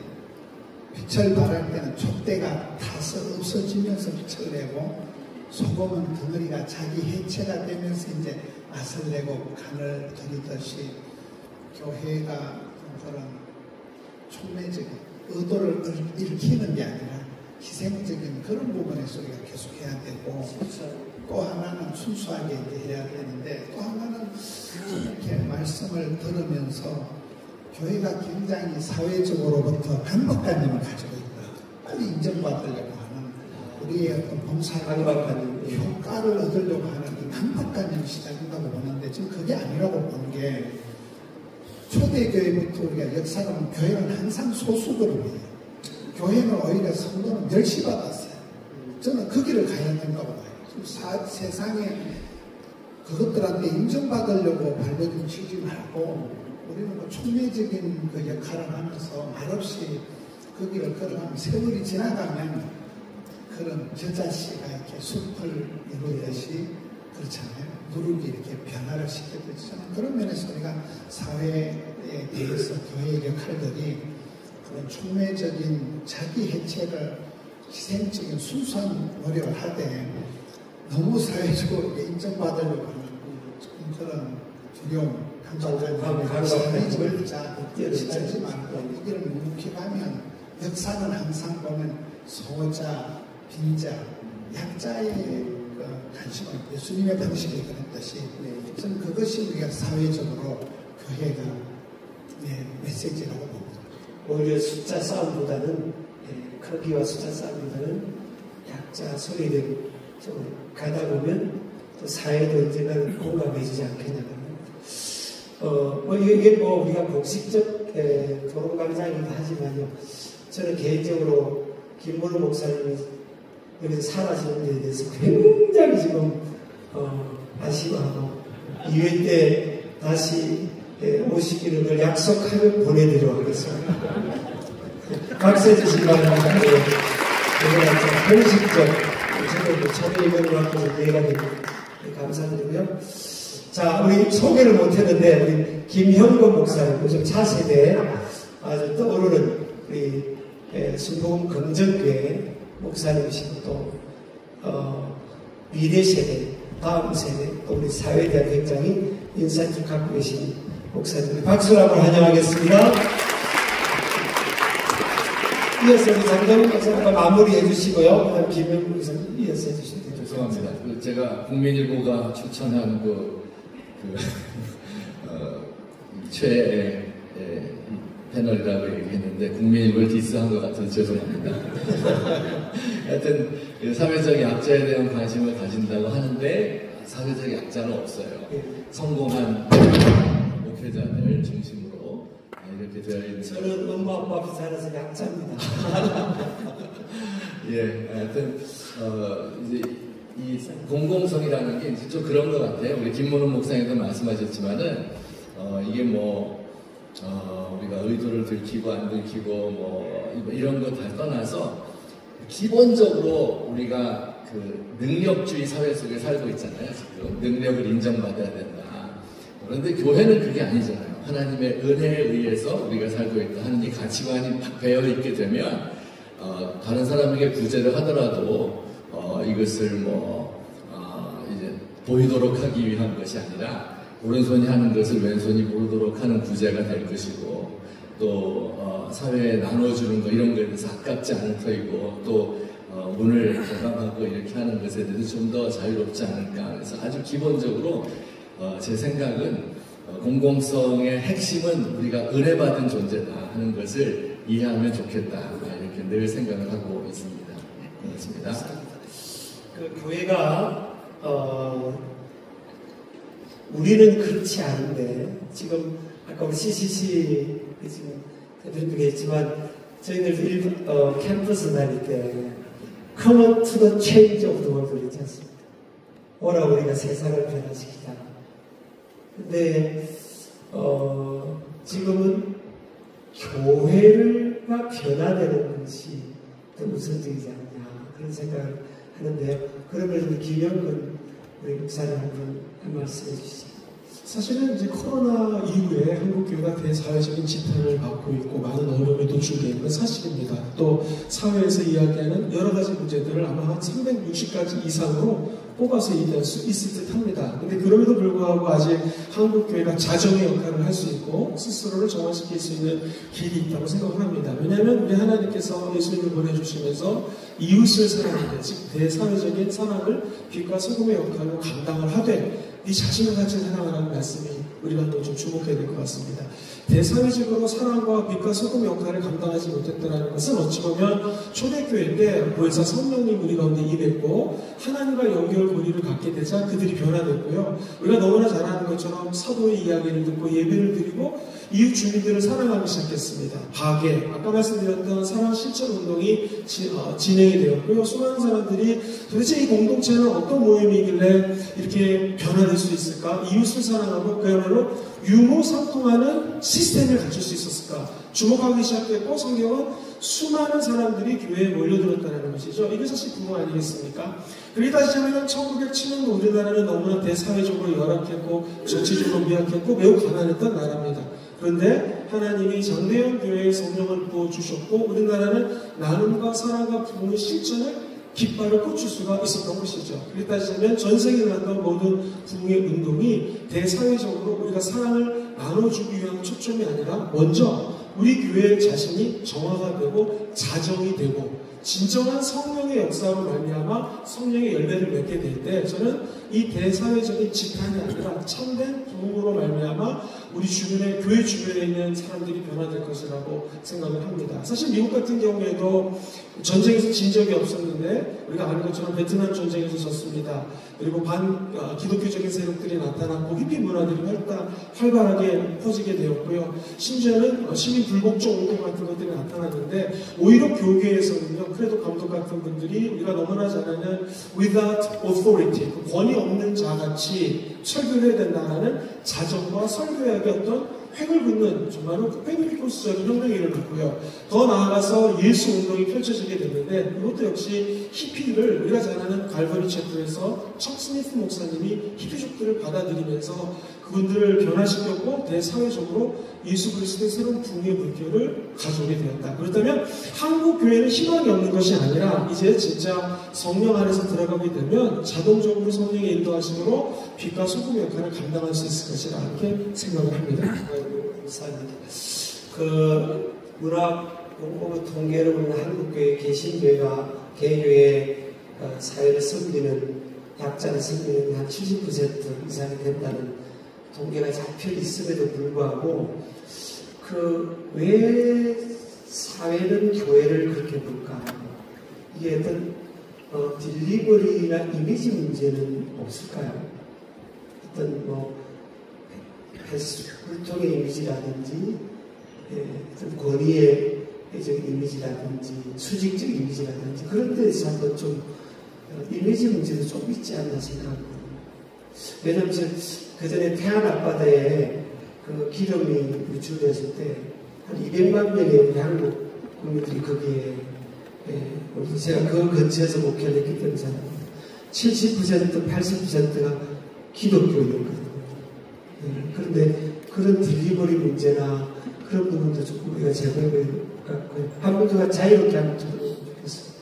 빛을 발할 때는 촛대가 타서 없어지면서 빛을 내고 소금은 덩어리가 자기 해체가 되면서 이제 맛을 내고 간을 들이듯이 교회가 그런 촉매적인 의도를 일으키는 게 아니라 희생적인 그런 부분에서 우리가 계속해야 되고 또 하나는 순수하게 이제 해야 되는데 또 하나는 이렇게 말씀을 들으면서 교회가 굉장히 사회적으로부터 강박관념을 가지고 있다. 빨리 인정받으려고 하는 우리의 어떤 봉사활동 효과를 얻으려고 하는 이 강박관념이 시작된다고 보는데 지금 그게 아니라고 보는 게 초대교회부터 우리가 역사를 보면 교회는 항상 소수그룹이에요. 교회는 오히려 성도는 멸시받았어요. 저는 그 길을 가야 된다고 봐요. 지금 세상에 그것들한테 인정받으려고 발버둥 치지 말고 우리는 뭐 촉매적인 그 역할을 하면서 말없이 그 길을 걸어가면 세월이 지나가면 그런 저자씨가 이렇게 숲을 이루듯이 그렇잖아요. 누룩이 이렇게 변화를 시켜주지 저는 그런 면에서 우리가 사회에 대해서 교회의 역할들이 그런 촉매적인 자기 해체를 희생적인 순수한 노력을 하되 너무 사회적으로 인정받으려고 하는 그런 두려움, 강박관념을 시키지 말고 이 길을 묵묵히 가면 역사는 항상 보면 소자, 빈자, 약자의 관심을 예수님의 방식이 그랬듯이 저는 그것이 우리가 사회적으로 교회가 메시지라고 봅니다. 오히려 숫자 싸움보다는 크기와 숫자 싸움보다는 약자 소리를 좀 가다 보면 또 사회도 언젠가는 공감해주지 않겠냐. 이게 뭐 우리가 공식적 토론 강장이기도 하지만요. 저는 개인적으로 김문호 목사님이 여기서 사라지는 데 대해서 굉장히 지금 아쉬워하고 2회 때 다시 오시기를 늘 약속하면 보내드리도록 하겠습니다. 박수 해주시기 바랍니다. 제가 공식적 저도 참여의견으로 앞에서 이해가 됩니다. 감사드리고요. 자, 우리 소개를 못했는데 우리 김형건 목사님, 요즘 차세대 아주 떠오르는 우리 순복음 긍정교회 목사님이시고 또 미래 세대, 다음 세대, 또 우리 사회에 대한 굉장히 인사이트를 갖고 계신 목사님, 박수로 한번 환영하겠습니다. 이어서 우리 장정훈 목사님과 마무리해 주시고요. 그다음 김영국 목사님 이어서 해주시면 됩니다. 죄송합니다. 제가 국민일보가 추천한 최애 패널이라고 얘기했는데 국민일보를 디스한 것 같아서 죄송합니다. 하여튼 사회적 약자에 대한 관심을 가진다고 하는데 사회적 약자는 없어요. 성공한 목회자들 중심으로 이렇게 되어 있는. 저는 엄마 아빠 비슷해서 약자입니다. 예, 하여튼 이제 이 공공성이라는 게 이제 좀 그런 것 같아요. 우리 김문호 목사님도 말씀하셨지만은 이게 뭐 우리가 의도를 들키고 안 들키고 뭐 이런 거 다 떠나서 기본적으로 우리가 그 능력주의 사회 속에 살고 있잖아요. 지금 능력을 인정받아야 된다. 그런데 교회는 그게 아니잖아요. 하나님의 은혜에 의해서 우리가 살고 있다 하는 이 가치관이 배어 있게 되면 다른 사람에게 구제를 하더라도 이것을 이제 보이도록 하기 위한 것이 아니라 오른손이 하는 것을 왼손이 모르도록 하는 구제가 될 것이고 또 사회에 나눠주는 거 이런 거에 대해서 아깝지 않을 터이고 또 문을 개방하고 이렇게 하는 것에 대해서 좀 더 자유롭지 않을까. 그래서 아주 기본적으로 제 생각은 공공성의 핵심은 우리가 은혜받은 존재다 하는 것을 이해하면 좋겠다 이렇게 늘 생각을 하고 있습니다. 고맙습니다. 그 교회가 우리는 그렇지 않은데 지금 아까 우리 CCC 지금 대표님도 계시지만 저희들 캠퍼스 다닐 때 Come to the change of the world 그러지 않습니다. 오라 우리가 세상을 변화시키자. 근데 지금은 교회가 변화되는 것이 더 우선적이지 않냐 그런 생각을 하는데요. 그러면 우리 김영근 우리 목사님 한 말씀 해주시죠. 사실은 이제 코로나 이후에 한국교회가 대사회적인 지탄을 받고 있고 많은 어려움에 노출되어 있는 건 사실입니다. 또 사회에서 이야기하는 여러 가지 문제들을 아마 한 360가지 이상으로 뽑아서 얘기할 수 있을 듯 합니다. 근데 그럼에도 불구하고 아직 한국교회가 자정의 역할을 할 수 있고 스스로를 정화시킬 수 있는 길이 있다고 생각을 합니다. 왜냐하면 우리 하나님께서 예수님을 보내주시면서 이웃을 사랑하는 즉 대사회적인 사랑을 빛과 소금의 역할로 감당을 하되 네 자신을 같이 사랑하라는 말씀이 우리가 한번 좀 주목해야 될 것 같습니다. 대사회적으로 사랑과 빛과 소금 역할을 감당하지 못했다는 것은 어찌 보면 초대교회 때 보혜사 성령님 우리 가운데 임했고 하나님과 연결고리를 갖게 되자 그들이 변화됐고요. 우리가 너무나 잘 아는 것처럼 사도의 이야기를 듣고 예배를 드리고 이웃 주민들을 사랑하기 시작했습니다. 박애, 아까 말씀드렸던 사랑 실천 운동이 진행이 되었고요. 수많은 사람들이 도대체 이 공동체는 어떤 모임이길래 이렇게 변화될 수 있을까? 이웃을 사랑하고 그야말로 유무상통하는 시스템을 갖출 수 있었을까? 주목하기 시작했고 성경은 수많은 사람들이 교회에 몰려들었다는 것이죠. 이게 사실 부모 아니겠습니까? 그리 따지자면 1907년 우리나라는 너무나 대사회적으로 열악했고 정치적으로 미약했고 매우 가난했던 나라입니다. 그런데 하나님이 장대현 교회에 성령을 부어주셨고 우리나라는 나눔과 사랑과 부흥의 실천을 깃발을 꽂힐 수가 있었던 것이죠. 그리 따지자면 전 세계에 났던 모든 부흥의 운동이 대사회적으로 우리가 사랑을 나눠주기 위한 초점이 아니라 먼저 우리 교회 자신이 정화가 되고 자정이 되고 진정한 성령의 역사로 말미암아 성령의 열매를 맺게 될 때 저는 이 대사회적인 집단이 아니라 참된 부흥으로 말미암아 우리 주변에 교회 주변에 있는 사람들이 변화될 것이라고 생각을 합니다. 사실 미국 같은 경우에도 전쟁에서 진 적이 없었는데 우리가 아는 것처럼 베트남 전쟁에서 졌습니다. 그리고 기독교적인 세력들이 나타났고 히피 문화들이 활발하게 퍼지게 되었고요. 심지어는 시민 불복종 운동 같은 것들이 나타났는데 오히려 교계에서는요. 크레도 감독 같은 분들이 우리가 너무나 잘 아는 without authority, 권위 없는 자같이 설교해야 된다는 자정과 설교학의 어떤 획을 긋는 정말로 페니피코스적인 혁명이 일어났고요. 더 나아가서 예수 운동이 펼쳐지게 됐는데 이것도 역시 히피를 우리가 잘 아는 갈버리 체프에서 척 스미스 목사님이 히피족들을 받아들이면서 그분들을 변화시켰고 대사회적으로 예수 그리스도의 새로운 부흥의 물결을 가져오게 되었다. 그렇다면 한국 교회는 희망이 없는 것이 아니라 이제 진짜 성령 안에서 들어가게 되면 자동적으로 성령의 인도하심으로 빛과 소금 역할을 감당할 수 있을 것이라 이렇게 생각을 합니다. 그 문학 공부 통계를 보면 한국교회 개신교회와 개교회 사회를 섬기는 약자를 섬기는 한 70% 이상이 된다는 통계가 잡혀 있음에도 불구하고 왜 사회는 교회를 그렇게 볼까? 이게 어떤 딜리버리나 이미지 문제는 없을까요? 어떤 혈통의 이미지라든지 어떤 권위의 이미지라든지 수직적 이미지라든지 그런 데서 한번 좀 이미지 문제도 좀 있지 않나 생각합니다. 왜냐하면 그 전에 태안 앞바다에 그 기름이 유출됐을 때 한 200만 명의 우리 한국 국민들이 거기에 제가 그 근처에서 목회를 했기 때문에 70% 80%가 기독교인이거든요. 그런데 그런 딜리버리 문제나 그런 부분도 조금 우리가 제거해 볼 것 같고요. 한국교가 자유롭게 한번 들어보면 좋겠습니다.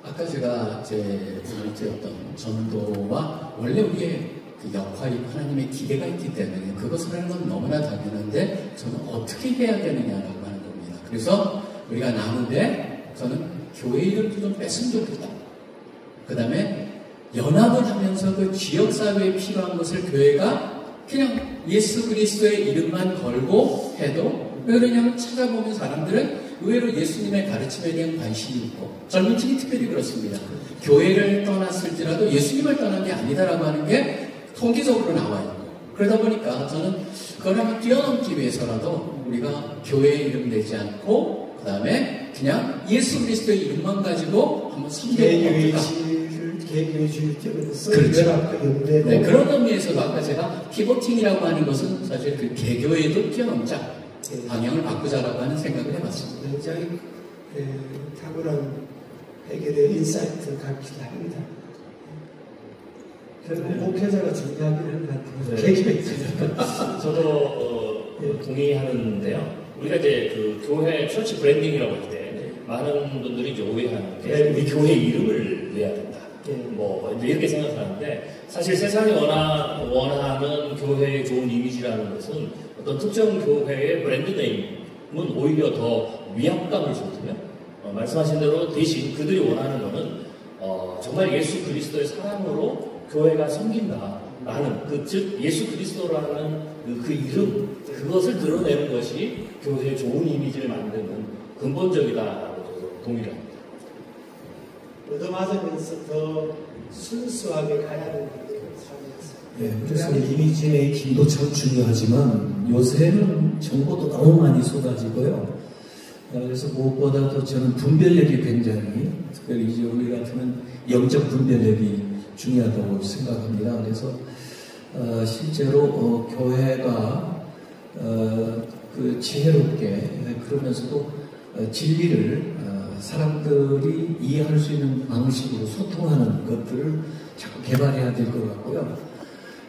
아까 제가 어떤 전도와 원래 우리의 그 역할이 하나님의 기대가 있기 때문에 그것을 하는 건 너무나 당연한데 저는 어떻게 해야 되느냐라고 하는 겁니다. 그래서 우리가 나누되 저는 교회 이름도 좀 뺐으면 좋겠다. 그 다음에 연합을 하면서 그 지역사회에 필요한 것을 교회가 그냥 예수 그리스도의 이름만 걸고 해도 왜 그러냐면 찾아보면 사람들은 의외로 예수님의 가르침에 대한 관심이 있고 젊은 층이 특별히 그렇습니다. 교회를 떠났을지라도 예수님을 떠난 게 아니다라고 하는 게 통계적으로 나와 있고 그러다 보니까 저는 그걸 한번 뛰어넘기 위해서라도 우리가 교회의 이름 내지 않고 그 다음에 그냥 예수 그리스도의 이름만 가지고 한번 섬겨보는 것일까? 개교주의 때문에 그렇죠. 네, 그런 의미에서도 아까 제가 피보팅이라고 하는 것은 사실 그 개교에도 뛰어넘자 방향을 바꾸자라고 하는 생각을 해봤습니다. 굉장히 탁월한 해결의 인사이트를 갖기도 합니다. 결국 목회자가 중요하긴 한 것 같아요. 개교에 저도 동의하는데요. 우리가 이제 그 교회 처치 브랜딩이라고 할 때 많은 분들이 이제 오해하는 게 우리 교회 이름을 내야 된다. 뭐 이제 이렇게 생각하는데 사실 세상이 원하는 교회의 좋은 이미지라는 것은 어떤 특정 교회의 브랜드 네임은 오히려 더 위압감을 주거든요. 말씀하신 대로 대신 그들이 원하는 것은 정말 예수 그리스도의 사랑으로 교회가 섬긴다라는 즉 예수 그리스도라는 그 이름 그것을 드러내는 것이 교회의 좋은 이미지를 만드는 근본적이다라고 동의를 합니다. 얻어맞으면서 더 순수하게 가야 된다는 삶이었어요. 네, 그래서 이미지 메이킹도 참 중요하지만 요새는 정보도 너무 많이 쏟아지고요. 그래서 무엇보다도 저는 분별력이 굉장히, 특별히 이제 우리 같으면 영적 분별력이 중요하다고 생각합니다. 그래서 실제로 교회가 그 지혜롭게 그러면서도 진리를 사람들이 이해할 수 있는 방식으로 소통하는 것들을 자꾸 개발해야 될 것 같고요.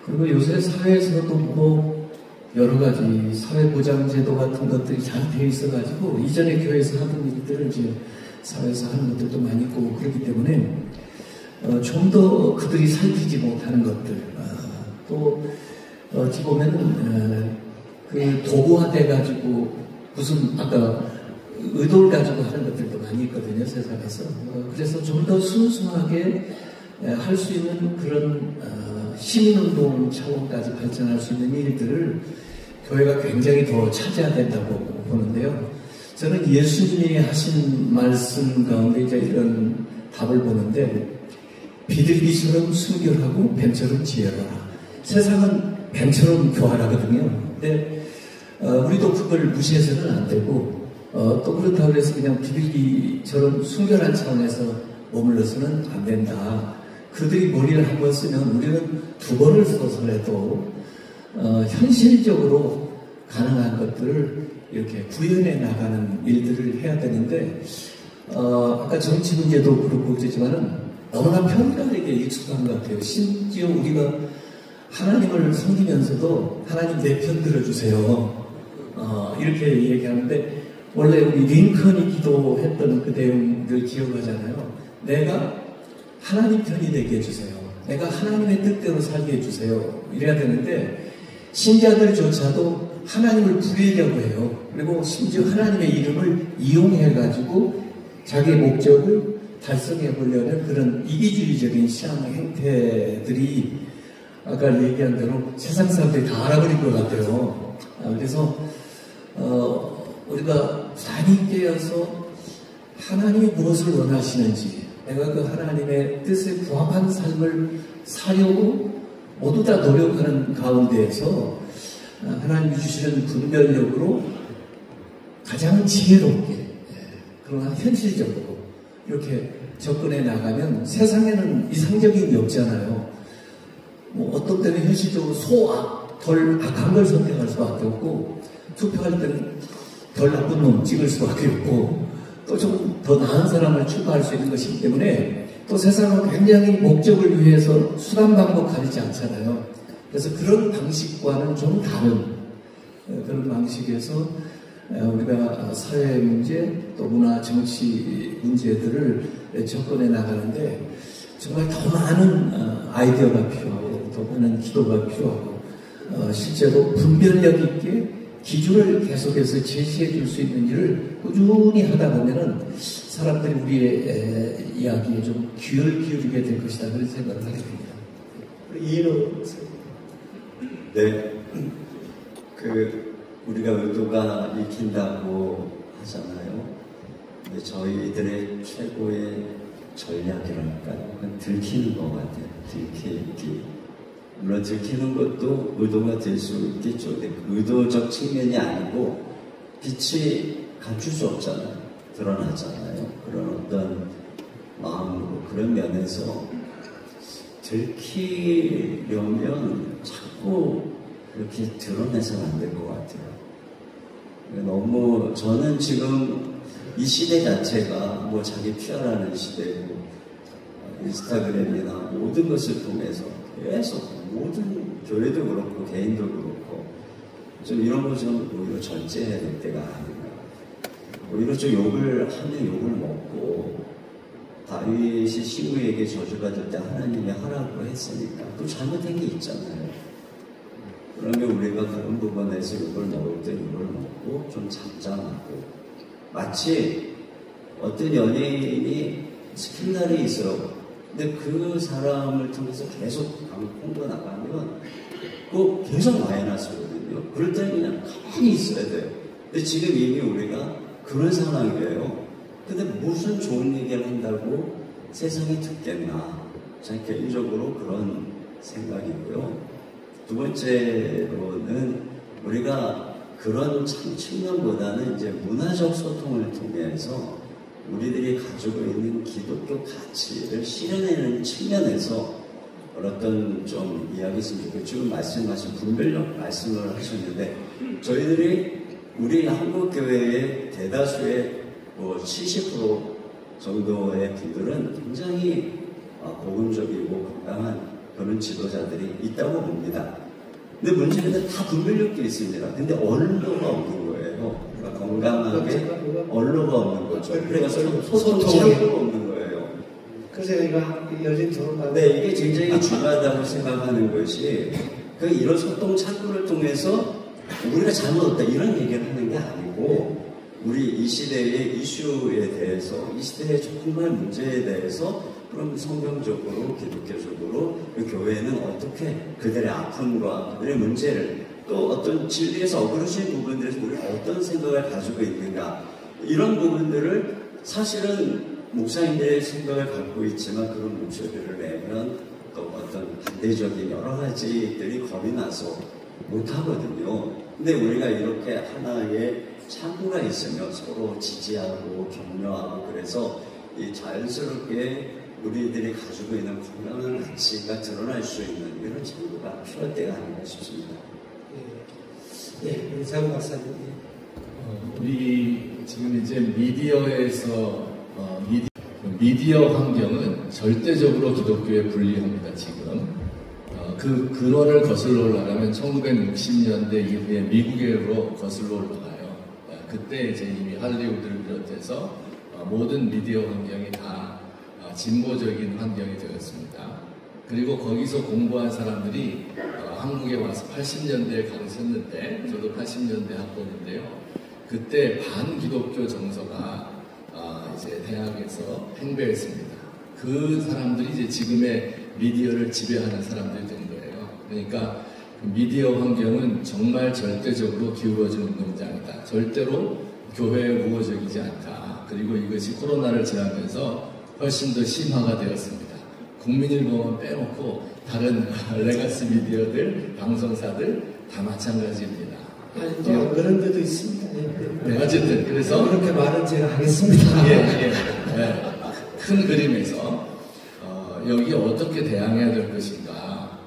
그리고 요새 사회에서도 뭐 여러 가지 사회보장제도 같은 것들이 잘 되어 있어가지고 이전에 교회에서 하던 일들을 이제 사회에서 하는 것들도 많이 있고 그렇기 때문에 좀 더 그들이 살피지 못하는 것들 또 어찌 보면은 그 도구화돼가지고 무슨 아까 의도를 가지고 하는 것들도 많이 있거든요, 세상에서. 그래서 좀 더 순수하게 할 수 있는 그런 시민운동 차원까지 발전할 수 있는 일들을 교회가 굉장히 더 찾아야 된다고 보는데요. 저는 예수님이 하신 말씀 가운데 이제 이런 답을 보는데 비둘기처럼 순결하고 뱀처럼 지혜로라. 세상은 뱀처럼 교활하거든요. 근데 우리도 그걸 무시해서는 안 되고 또 그렇다고 해서 그냥 비둘기처럼 순결한 차원에서 머물러서는 안 된다. 그들이 머리를 한 번 쓰면 우리는 두 번을 써서라도 현실적으로 가능한 것들을 이렇게 구현해 나가는 일들을 해야 되는데 아까 정치 문제도 그렇고 그랬지만은 너무나 편가르게 익숙한 것 같아요. 심지어 우리가 하나님을 섬기면서도 하나님 내 편 들어주세요. 이렇게 얘기하는데 원래 우리 링컨이 기도했던 그 내용들 기억하잖아요. 내가 하나님 편이 되게 해주세요. 내가 하나님의 뜻대로 살게 해주세요. 이래야 되는데 신자들조차도 하나님을 부리려고 해요. 그리고 심지어 하나님의 이름을 이용해가지고 자기의 목적을 달성해 보려는 그런 이기주의적인 신앙 행태들이 아까 얘기한 대로 세상 사람들이 다 알아버릴 것 같아요. 그래서 우리가 많이 깨어서 하나님이 무엇을 원하시는지 내가 그 하나님의 뜻에 부합한 삶을 살려고 모두 다 노력하는 가운데에서 하나님이 주시는 분별력으로 가장 지혜롭게 그러나 현실적으로 이렇게 접근해 나가면 세상에는 이상적인 게 없잖아요. 뭐 어떤 때는 현실적으로 소악, 덜 악한 걸 선택할 수밖에 없고 투표할 때는 덜 나쁜 놈 찍을 수밖에 없고 또 좀 더 나은 사람을 추구할 수 있는 것이기 때문에 또 세상은 굉장히 목적을 위해서 수단 방법 가리지 않잖아요. 그래서 그런 방식과는 좀 다른 그런 방식에서 우리가 사회 문제 또 문화 정치 문제들을 접근해 나가는데 정말 더 많은 아이디어가 필요하고 더 많은 기도가 필요하고 실제로 분별력 있게 기준을 계속해서 제시해 줄 수 있는 일을 꾸준히 하다 보면은 사람들이 우리의 이야기에 좀 귀를 기울이게 될 것이다 그런 생각을 하게 됩니다. 이해로 네, 우리가 의도가 읽힌다고 하잖아요. 근데 저희들의 최고의 전략이랄까요? 그건 들키는 것 같아요. 들키기. 물론 들키는 것도 의도가 될 수 있겠죠. 근데 의도적 측면이 아니고 빛이 감출 수 없잖아요. 드러나잖아요. 그런 어떤 마음으로 그런 면에서 들키려면 자꾸 그렇게 드러내서는 안 될 것 같아요. 너무 저는 지금 이 시대 자체가 뭐 자기 PR하는 시대고 인스타그램이나 모든 것을 통해서 계속 모든 교회도 그렇고 개인도 그렇고 좀 이런 거 좀 오히려 절제해야 될 때가 아닌가. 오히려 좀 욕을 하면 욕을 먹고 다윗이 시므에게 저주받을 때 하나님이 하라고 했으니까 또 잘못된 게 있잖아요. 그러면 우리가 그런 부분에서 욕을 먹을 때 욕을 먹고 좀 잠잠하고 마치 어떤 연예인이 스캔들이 있어 근데 그 사람을 통해서 계속 홍보 나가면 꼭 계속 마이너스거든요. 그럴 때는 그냥 가만히 있어야 돼요. 근데 지금 이미 우리가 그런 상황이에요. 근데 무슨 좋은 얘기를 한다고 세상이 듣겠나. 저는 개인적으로 그런 생각이고요. 두 번째로는 우리가 그런 측면보다는 이제 문화적 소통을 통해서 우리들이 가지고 있는 기독교 가치를 실현하는 측면에서 어떤 좀 이야기했으면 좋겠고, 지금 말씀하신 분별력 말씀을 하셨는데, 저희들이 우리 한국교회의 대다수의 70% 정도의 분들은 굉장히 복음적이고 건강한 그런 지도자들이 있다고 봅니다. 근데 문제는 다 분별력도 있습니다. 근데 언어가 없는 거예요. 그러니까 건강하게 언어가 없는 거죠. 그래서 소통 창구가 없는 거예요. 그래서 이거 열린 토론방. 네, 이게 굉장히 중요하다고 생각하는 것이 이런 소통 창구를 통해서 우리가 잘못했다 이런 얘기를 하는 게 아니고 우리 이 시대의 이슈에 대해서 이 시대의 정말 문제에 대해서 그럼 성경적으로 기독교적으로 그 교회는 어떻게 그들의 아픔과 그들의 문제를 또 어떤 진리에서 어그러진 부분들에서 우리가 어떤 생각을 가지고 있는가 이런 부분들을 사실은 목사님들의 생각을 갖고 있지만 그런 목소리를 내면 또 어떤 반대적인 여러 가지들이 겁이 나서 못하거든요. 근데 우리가 이렇게 하나의 창구가 있으면 서로 지지하고 격려하고 그래서 이 자연스럽게 우리들이 가지고 있는 건강한 가치가 드러날 수 있는 이런 창구가 필요할 때가 아닌가 싶습니다. 예, 장 박사님. 우리 지금 이제 미디어에서 미디어 환경은 절대적으로 기독교에 불리합니다. 지금 그 근원을 거슬러 올라가면 1960년대 이후에 미국으로 거슬러 올라가요. 그때 이제 이미 할리우드를 비롯해서 모든 미디어 환경이 다 진보적인 환경이 되었습니다. 그리고 거기서 공부한 사람들이 한국에 와서 80년대에 가르쳤는데 저도 80년대 학번인데요. 그때 반기독교 정서가 이제 대학에서 팽배했습니다. 그 사람들이 이제 지금의 미디어를 지배하는 사람들이 된 거예요. 그러니까 미디어 환경은 정말 절대적으로 기울어진 운동장이다. 절대로 교회에 우호적이지 않다. 그리고 이것이 코로나를 지나면서 훨씬 더 심화가 되었습니다. 국민일보만 빼놓고 다른 레가시 미디어들, 방송사들 다 마찬가지입니다. 아니, 또 안 그런 데도 있습니다. 네, 어쨌든 그래서 그렇게 말은 제가 하겠습니다. 예. 큰 그림에서 여기 어떻게 대항해야 될 것인가,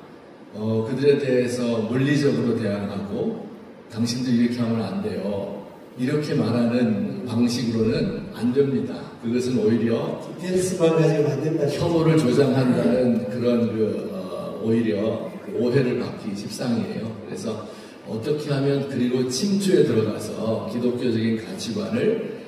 그들에 대해서 물리적으로 대항하고 당신들 이렇게 하면 안 돼요. 이렇게 말하는 방식으로는 안 됩니다. 그것은 오히려 디펜스만 가지고 안 된다. 혐오를 조장한다는 그런 오히려 오해를 받기 십상이에요. 그래서 어떻게 하면 그리고 침투에 들어가서 기독교적인 가치관을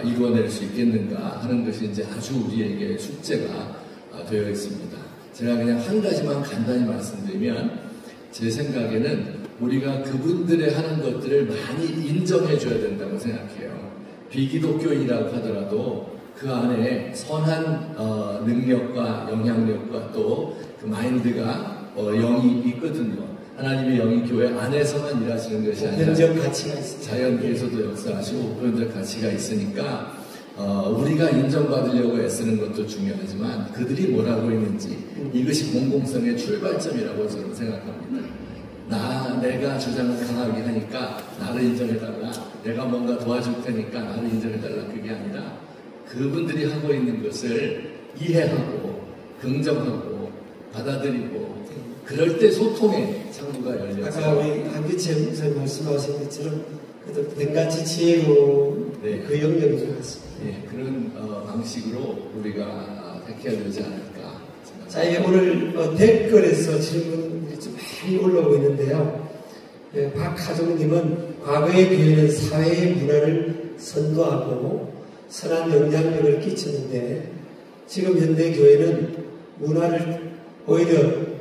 이루어낼 수 있겠는가 하는 것이 이제 아주 우리에게 숙제가 되어 있습니다. 제가 그냥 한 가지만 간단히 말씀드리면 제 생각에는 우리가 그분들의 하는 것들을 많이 인정해 줘야 된다고 생각해요. 비기독교인이라고 하더라도 그 안에 선한 능력과 영향력과 또 그 마인드가 영이 있거든요. 하나님의 영이 교회 안에서만 일하시는 것이 아니라 보편적 가치가 있습니다. 자연계에서도 역사하시고 보편적 가치가 있으니까 우리가 인정받으려고 애쓰는 것도 중요하지만 그들이 뭘 하고 있는지 이것이 공공성의 출발점이라고 저는 생각합니다. 내가 주장을 강하게 하니까 나를 인정해달라. 내가 뭔가 도와줄 테니까 나를 인정해달라. 그게 아니라 그분들이 하고 있는 것을 이해하고 긍정하고 받아들이고 그럴 때 소통의 창구가 열려서 아까 우리 한기채 목사님 말씀하신 것처럼 그래도 뱀같이 지혜로 네. 그 영역인 것 같습니다. 예, 그런 방식으로 우리가 택해야 되지 않을까 생각합니다. 자, 이게 오늘 댓글에서 질문이 좀 많이 올라오고 있는데요. 박하종님은 과거의 교회는 사회의 문화를 선도하고 선한 영향력을 끼쳤는데 지금 현대 교회는 문화를 오히려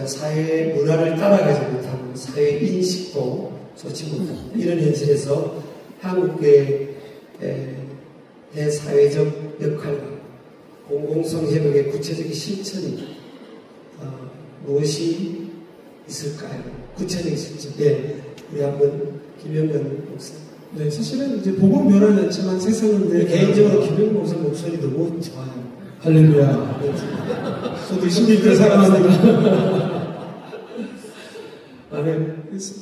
사회의 문화를 따라가지 못하고 사회 인식도 좋지 못하고 이런 현실에서 한국교회의 대사회적 역할과 공공성 회복의 구체적인 실천이 무엇이 있을까요? 구체적인 실천. 네, 우리 한번 김영건 목사. 네, 사실은 이제 복음 변화는 않지만 세상은 늘 개인적으로 김영건 목사 목소리 너무 좋아요. 할렐루야. 저도 16대 사랑합니다. 아니,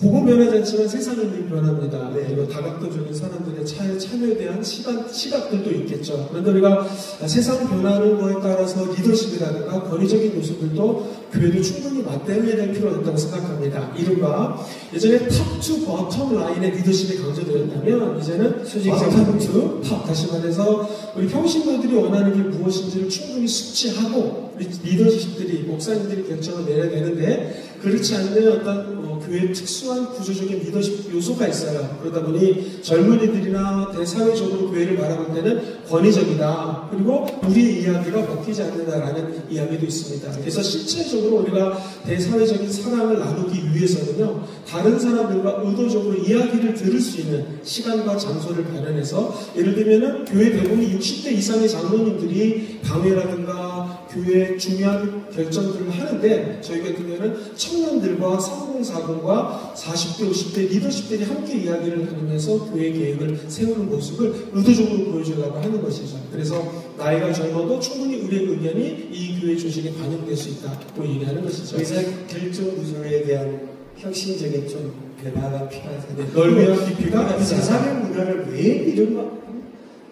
복음 변하지 않지만 세상은 늘 변합니다. 네. 그리고 다각도적인 사람들의 참여에 대한 시각들도 있겠죠. 그런데 우리가 세상 변하는 거에 따라서 리더십이라든가 권위적인 요소들도 교회도 충분히 맞대응해야 될 필요가 있다고 생각합니다. 이른바 예전에 탑 투 버텀 라인의 리더십이 강조되었다면 이제는 버텀 투 탑, 다시 말해서 우리 평신도들이 원하는 게 무엇인지를 충분히 숙지하고 우리 리더십들이 목사님들이 결정을 내려야 되는데 그렇지 않는 어떤 교회의 특수한 구조적인 리더십 요소가 있어요. 그러다 보니 젊은이들이나 대사회적으로 교회를 바라볼 때는 권위적이다. 그리고 우리의 이야기가 먹히지 않는다라는 이야기도 있습니다. 그래서 실질적으로 우리가 대사회적인 사랑을 나누기 위해서는요, 다른 사람들과 의도적으로 이야기를 들을 수 있는 시간과 장소를 마련해서, 예를 들면은 교회 대부분이 60대 이상의 장로님들이 방회라든가 교회의 중요한 결정들을 하는데, 저희 같은 경우는 청년들과 3040과 40대, 50대 리더십들이 함께 이야기를 하면서 교회 계획을 세우는 모습을 의도적으로 보여주려고 하는 것이죠. 그래서 나이가 젊어도 충분히 우리의 의견이 이 교회 조직에 반영될 수 있다고 얘기하는 것이죠. 의사 결정 구조에 대한 혁신적인 좀 변화가 필요하죠. 넓이와 깊이가 세상의 문화를 왜 이런 거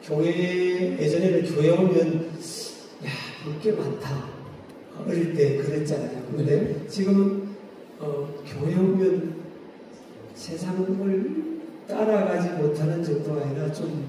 교회 예전에는 교회 오면 볼 게 많다. 어릴 때 그랬잖아요. 근데 지금은 교회 오면 세상을 따라가지 못하는 정도가 아니라 좀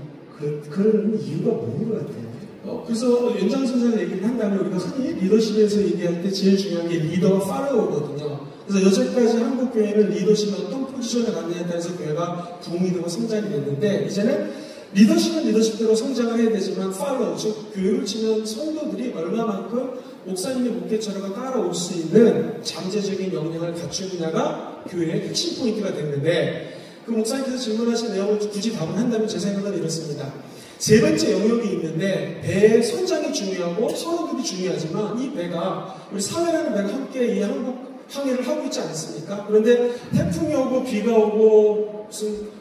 그런 이유가 뭐인 것 같아요. 그래서 연장선상 얘기를 한다면 우리가 흔히 리더십에서 얘기할 때 제일 중요한 게 리더와 팔로워거든요. 그래서 여태까지 한국 교회는 리더십이 어떤 포지션을 갖느냐에 따라서 교회가 부흥이 되고 성장이 됐는데, 이제는 리더십은 리더십대로 성장을 해야 되지만 팔로우, 즉 교회를 치면 성도들이 얼마만큼 목사님의 목회처럼 따라올 수 있는 잠재적인 역량을 갖추느냐가 교회의 핵심 포인트가 됐는데, 그 목사님께서 질문하신 내용을 굳이 답을 한다면 제 생각은 이렇습니다. 세 번째 영역이 있는데, 배의 선장이 중요하고 선원들이 중요하지만 이 배가, 우리 사회라는 배가 함께 이 한국 항해를 하고 있지 않습니까? 그런데 태풍이 오고 비가 오고 무슨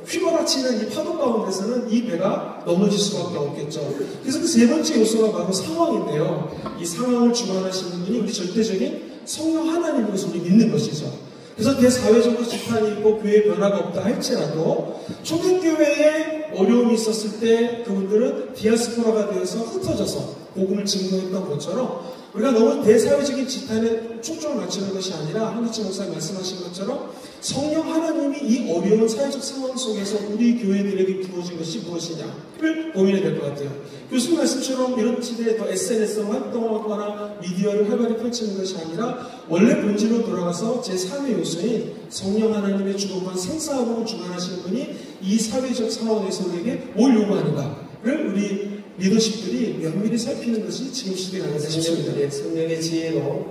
휘몰아치는 이 파도 가운데서는 이 배가 넘어질 수밖에 없겠죠. 그래서 그 세 번째 요소가 바로 상황인데요. 이 상황을 주관하시는 분이 우리 절대적인 성령 하나님인 것을 우리 믿는 것이죠. 그래서 대사회적으로 지탄이 있고 교회에 변화가 없다 할지라도 초대교회에 어려움이 있었을 때 그분들은 디아스포라가 되어서 흩어져서 복음을 증거했던 것처럼, 우리가 너무 대사회적인 지탄에 초점을 맞추는 것이 아니라 한기철 목사님 말씀하신 것처럼 성령 하나님이 이 어려운 사회적 상황 속에서 우리 교회들에게 부어진 것이 무엇이냐를 고민해야 될 것 같아요. 교수님 말씀처럼 이런 시대에 더 SNS로 활동하거나 미디어를 활발히 펼치는 것이 아니라 원래 본질로 돌아가서 제3의 요소인 성령 하나님의 주도권 생사하고 주관하시는 분이 이 사회적 상황에서 우리에게 뭘 요구하는가를 우리 리더십들이 면밀히 살피는 것이 지금 시대가 아닐까 싶습니다. 성령의 지혜로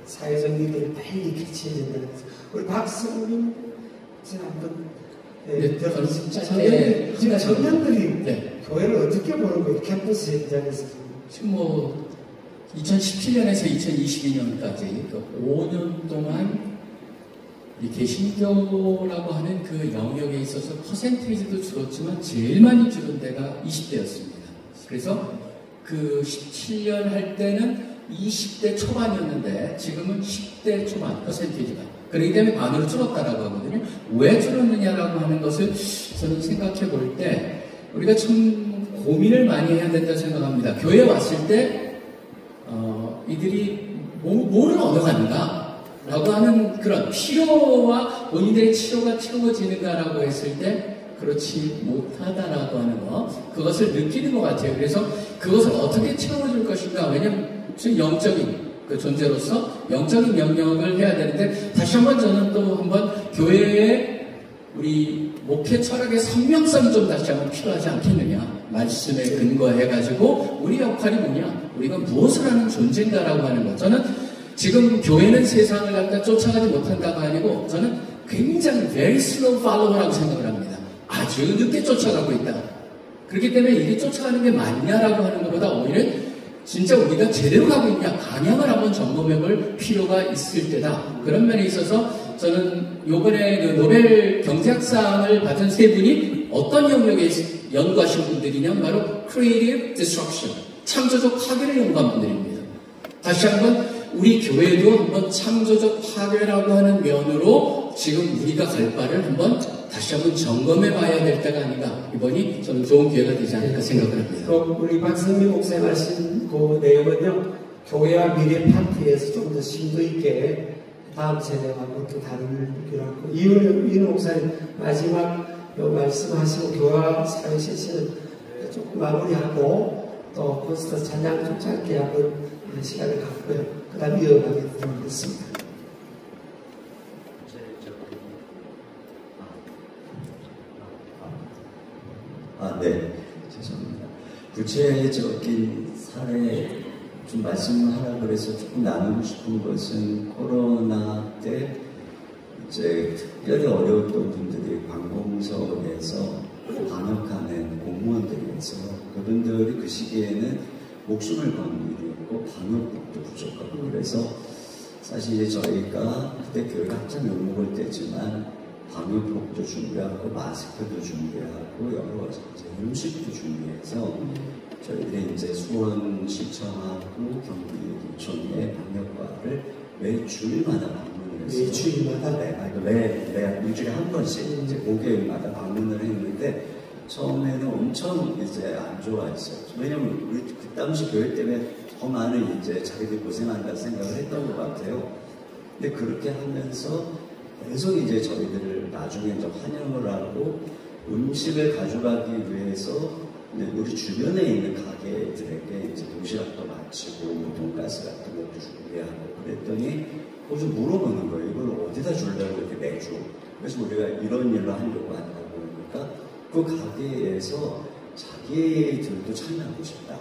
사회적 리더를 빨리 캐치해야 된다는 거죠. 우리 박성민 제가 한번 들어보겠습니다. 지금 청년들이 교회를 어떻게 보는 거예요? 캠퍼스 현장에서. 지금 2017년에서 2022년까지 5년 동안 이 개신교라고 하는 그 영역에 있어서 퍼센테이지도 줄었지만 제일 많이 줄은 데가 20대였습니다. 그래서 그 17년 할 때는 20대 초반이었는데 지금은 10대 초반 퍼센테이지가, 그렇기 때문에 반으로 줄었다라고 하거든요. 왜 줄었느냐라고 하는 것을 저는 생각해 볼 때 우리가 참 고민을 많이 해야 된다고 생각합니다. 교회에 왔을 때 이들이 뭐를 얻어가는가 라고 하는 그런 필요와 본인들의 치료가 채워지는가라고 했을 때 그렇지 못하다라고 하는 거, 그것을 느끼는 것 같아요. 그래서 그것을 어떻게 채워줄 것인가, 왜냐하면 영적인 그 존재로서 영적인 영역을 해야 되는데, 다시 한번 저는 또 한번 교회의 우리 목회 철학의 선명성이 좀 다시 한번 필요하지 않겠느냐, 말씀에 근거해가지고 우리 역할이 뭐냐, 우리가 무엇을 하는 존재인가라고 하는 것. 저는 지금 교회는 세상을 갖다 쫓아가지 못한다가 아니고 저는 굉장히 very slow follower라고 생각을 합니다. 아주 늦게 쫓아가고 있다. 그렇기 때문에 이게 쫓아가는 게 맞냐라고 하는 것보다 오히려 진짜 우리가 제대로 가고 있냐 방향을 한번 점검해 볼 필요가 있을 때다. 그런 면에 있어서 저는 요번에 그 노벨 경제학상을 받은 세 분이 어떤 영역에 연구하신 분들이냐면 바로 Creative Destruction, 창조적 파괴를 연구한 분들입니다. 다시 한번 우리 교회도 한번 창조적 파괴라고 하는 면으로 지금 우리가 갈 바를 한번 다시 한번 점검해 봐야 될 때가 아닌가. 이번이 저는 좋은 기회가 되지 않을까 생각을 합니다. 그럼 우리 박성민 목사님 하신 그 내용은요, 교회와 미래 파트에서 좀 더 심도 있게 다음 세대와 함께 다루기로 하고, 이윤 목사님 마지막 말씀하시고 교회와 사회 실시는 조금 마무리하고 또 콘서트 찬양 좀 짧게 한번 시간을 갖고요. 그 다음 이어가게 되겠습니다. 네. 죄송합니다. 구체적인 사례 좀 말씀을 하라고 해서 조금 나누고 싶은 것은 코로나 때 이제 특별히 어려웠던 분들이 관공서에서 방역하는 공무원들이어서 그분들이 그 시기에는 목숨을 거는 일이었고 방역복도 부족하고 그래서 사실 이제 저희가 그때 교회가 한참 욕먹을 때지만 방역복도 준비하고 마스크도 준비하고 여러 가지 이제 음식도 준비해서 저희들이 이제 수원시청하고 경기도청의 방역과를 매 주일마다 방문을 했어요. 매 주일마다? 매 일주일에 한 번씩 이제 5개월마다 방문을 했는데 처음에는 엄청 이제 안 좋아했어요. 왜냐면 우리 그 당시 교회 때문에 더 많은 이제 자기들이 고생한다 생각을 했던 것 같아요. 근데 그렇게 하면서 계속 이제 저희들을 나중에 좀 환영을 하고 음식을 가져가기 위해서 우리 주변에 있는 가게들에게 이제 도시락도 마치고 돈가스 같은 것도 준비하고 그랬더니 거기서 물어보는 거예요. 이걸 어디다 주려고 이렇게 매주. 그래서 우리가 이런 일로 하려고 한다고 그러니까 그 가게에서 자기들도 참여하고 싶다.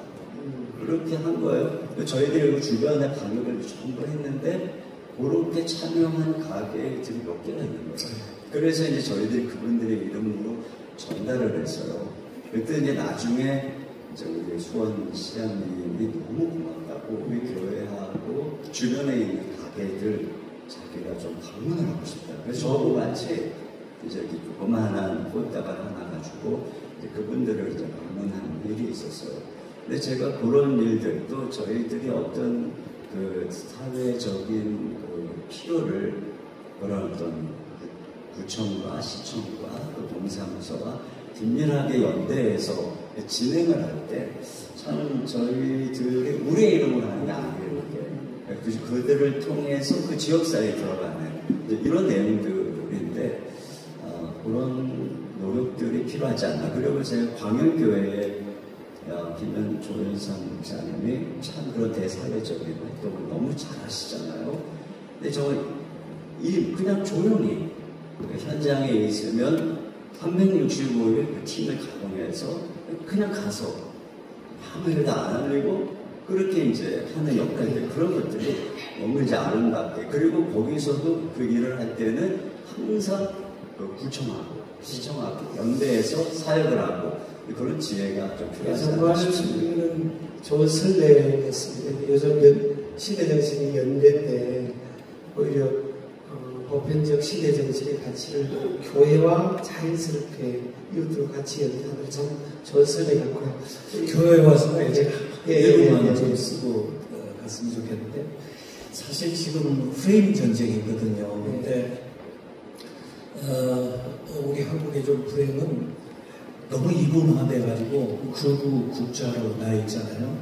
그렇게 한 거예요. 저희들이 주변에 방역을 전부 했는데 그렇게 참여한 가게들이 몇 개가 있는 거예요. 그래서 이제 저희들이 그분들의 이름으로 전달을 했어요. 그때 이제 나중에 이제 우리 수원 시장님이 너무 고맙다고 우리 교회하고 주변에 있는 가게들 자기가 좀 방문을 하고 싶다. 그래서 저하고 같이 이제 이렇게 조그마한 꽃다발 하나 가지고 이제 그분들을 이제 방문하는 일이 있었어요. 근데 제가 그런 일들도 저희들이 어떤 그 사회적인 그 필요를 그런 어떤 구청과 시청과 또 동사무소와 긴밀하게 연대해서 진행을 할 때 참 저희들이 우리의 이름으로 하는 게 아니에요. 그들을 통해서 그 지역사회에 들어가는 이런 내용들인데 그런 노력들이 필요하지 않나. 그리고 제가 광역교회에 김현 조현상 목사님이 참 그런 대사회적인 활동을 너무 잘 하시잖아요. 근데 그냥 조용히 현장에 있으면 365일 그 팀을 가동해서 그냥 가서 아무 일도 안 하려고 그렇게 이제 하는 역할들 그런 것들이 너무 이제 아름답게 그리고 거기서도 그 일을 할 때는 항상 그 구청하고 시청하고 연대해서 사역을 하고 그런 지혜가 좀 필요하지 않나 싶습니다. 정말 좋은 설레였습니다. 요즘 시대정신이 연대인데 오히려 보편적 시대정신의 가치를 교회와 자연스럽게 이웃들과 같이 연대하는 참 좋은 설레 같고요. 교회에 와서 내용만 좀 쓰고 갔으면 좋겠는데 사실 지금 프레임 전쟁이거든요. 근데 우리 한국의 좀 프레임은 너무 이분화돼가지고 극우 국자로 나 있잖아요.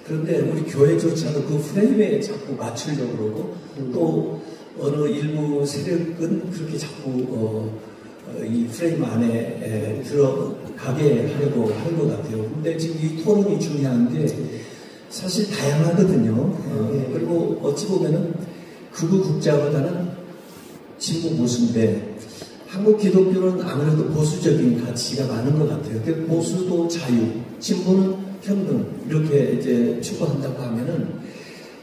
그런데 우리 교회조차도 그 프레임에 자꾸 맞추려고 그러고 또 어느 일부 세력은 그렇게 자꾸 이 프레임 안에 들어가게 하려고 하는 것 같아요. 근데 지금 이 토론이 중요한 게 사실 다양하거든요. 그리고 어찌 보면은 극우 국자보다는 진보 보수인데 한국 기독교는 아무래도 보수적인 가치가 많은 것 같아요. 보수도 자유, 진보는 평등 이렇게 이제 추구한다고 하면은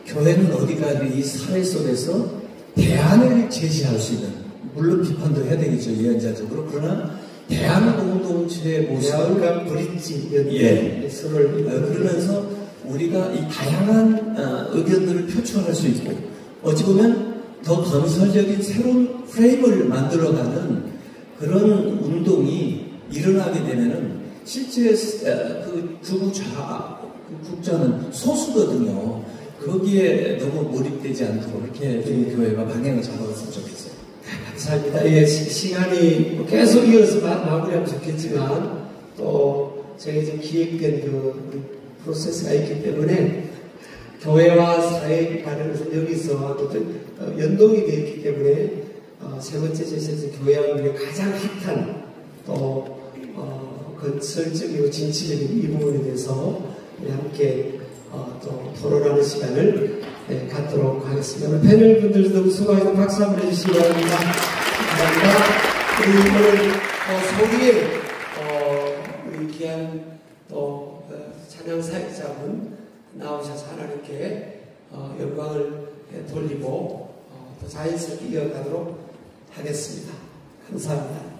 교회는 어디가 이 사회 속에서 대안을 제시할 수 있는 물론 비판도 해야 되겠죠 예언자적으로 그러나 대안 공동체의 모습을 브릿지 연대 서로를 그러면서 우리가 이 다양한 의견들을 표출할 수 있고 어찌 보면 더 건설적인 새로운 프레임을 만들어가는 그런 운동이 일어나게 되면은 실제 그 극우좌 국자는 소수거든요. 거기에 너무 몰입되지 않도록 이렇게 좀 교회가 방향을 잡아갔으면 좋겠어요. 감사합니다. 예, 시간이 계속 이어서 마무리하면 좋겠지만 또 저희 지금 기획된 그 프로세스가 있기 때문에 교회와 사회 관련해서 여기서 연동이 되어 있기 때문에 세 번째 제시에서 교회와 우리의 가장 핫한 또 건설적이고 진취적인 이 부분에 대해서 우리 함께 또 토론하는 시간을 갖도록 하겠습니다. 패널 분들도 너무 수고하셔서 박수 한번 해주시기 바랍니다. 감사합니다. 우리 오늘 소리에 우리 귀한 또 찬양 사역자분 나오셔서 하나님께 영광을 돌리고 또 자연스럽게 이어가도록 하겠습니다. 감사합니다.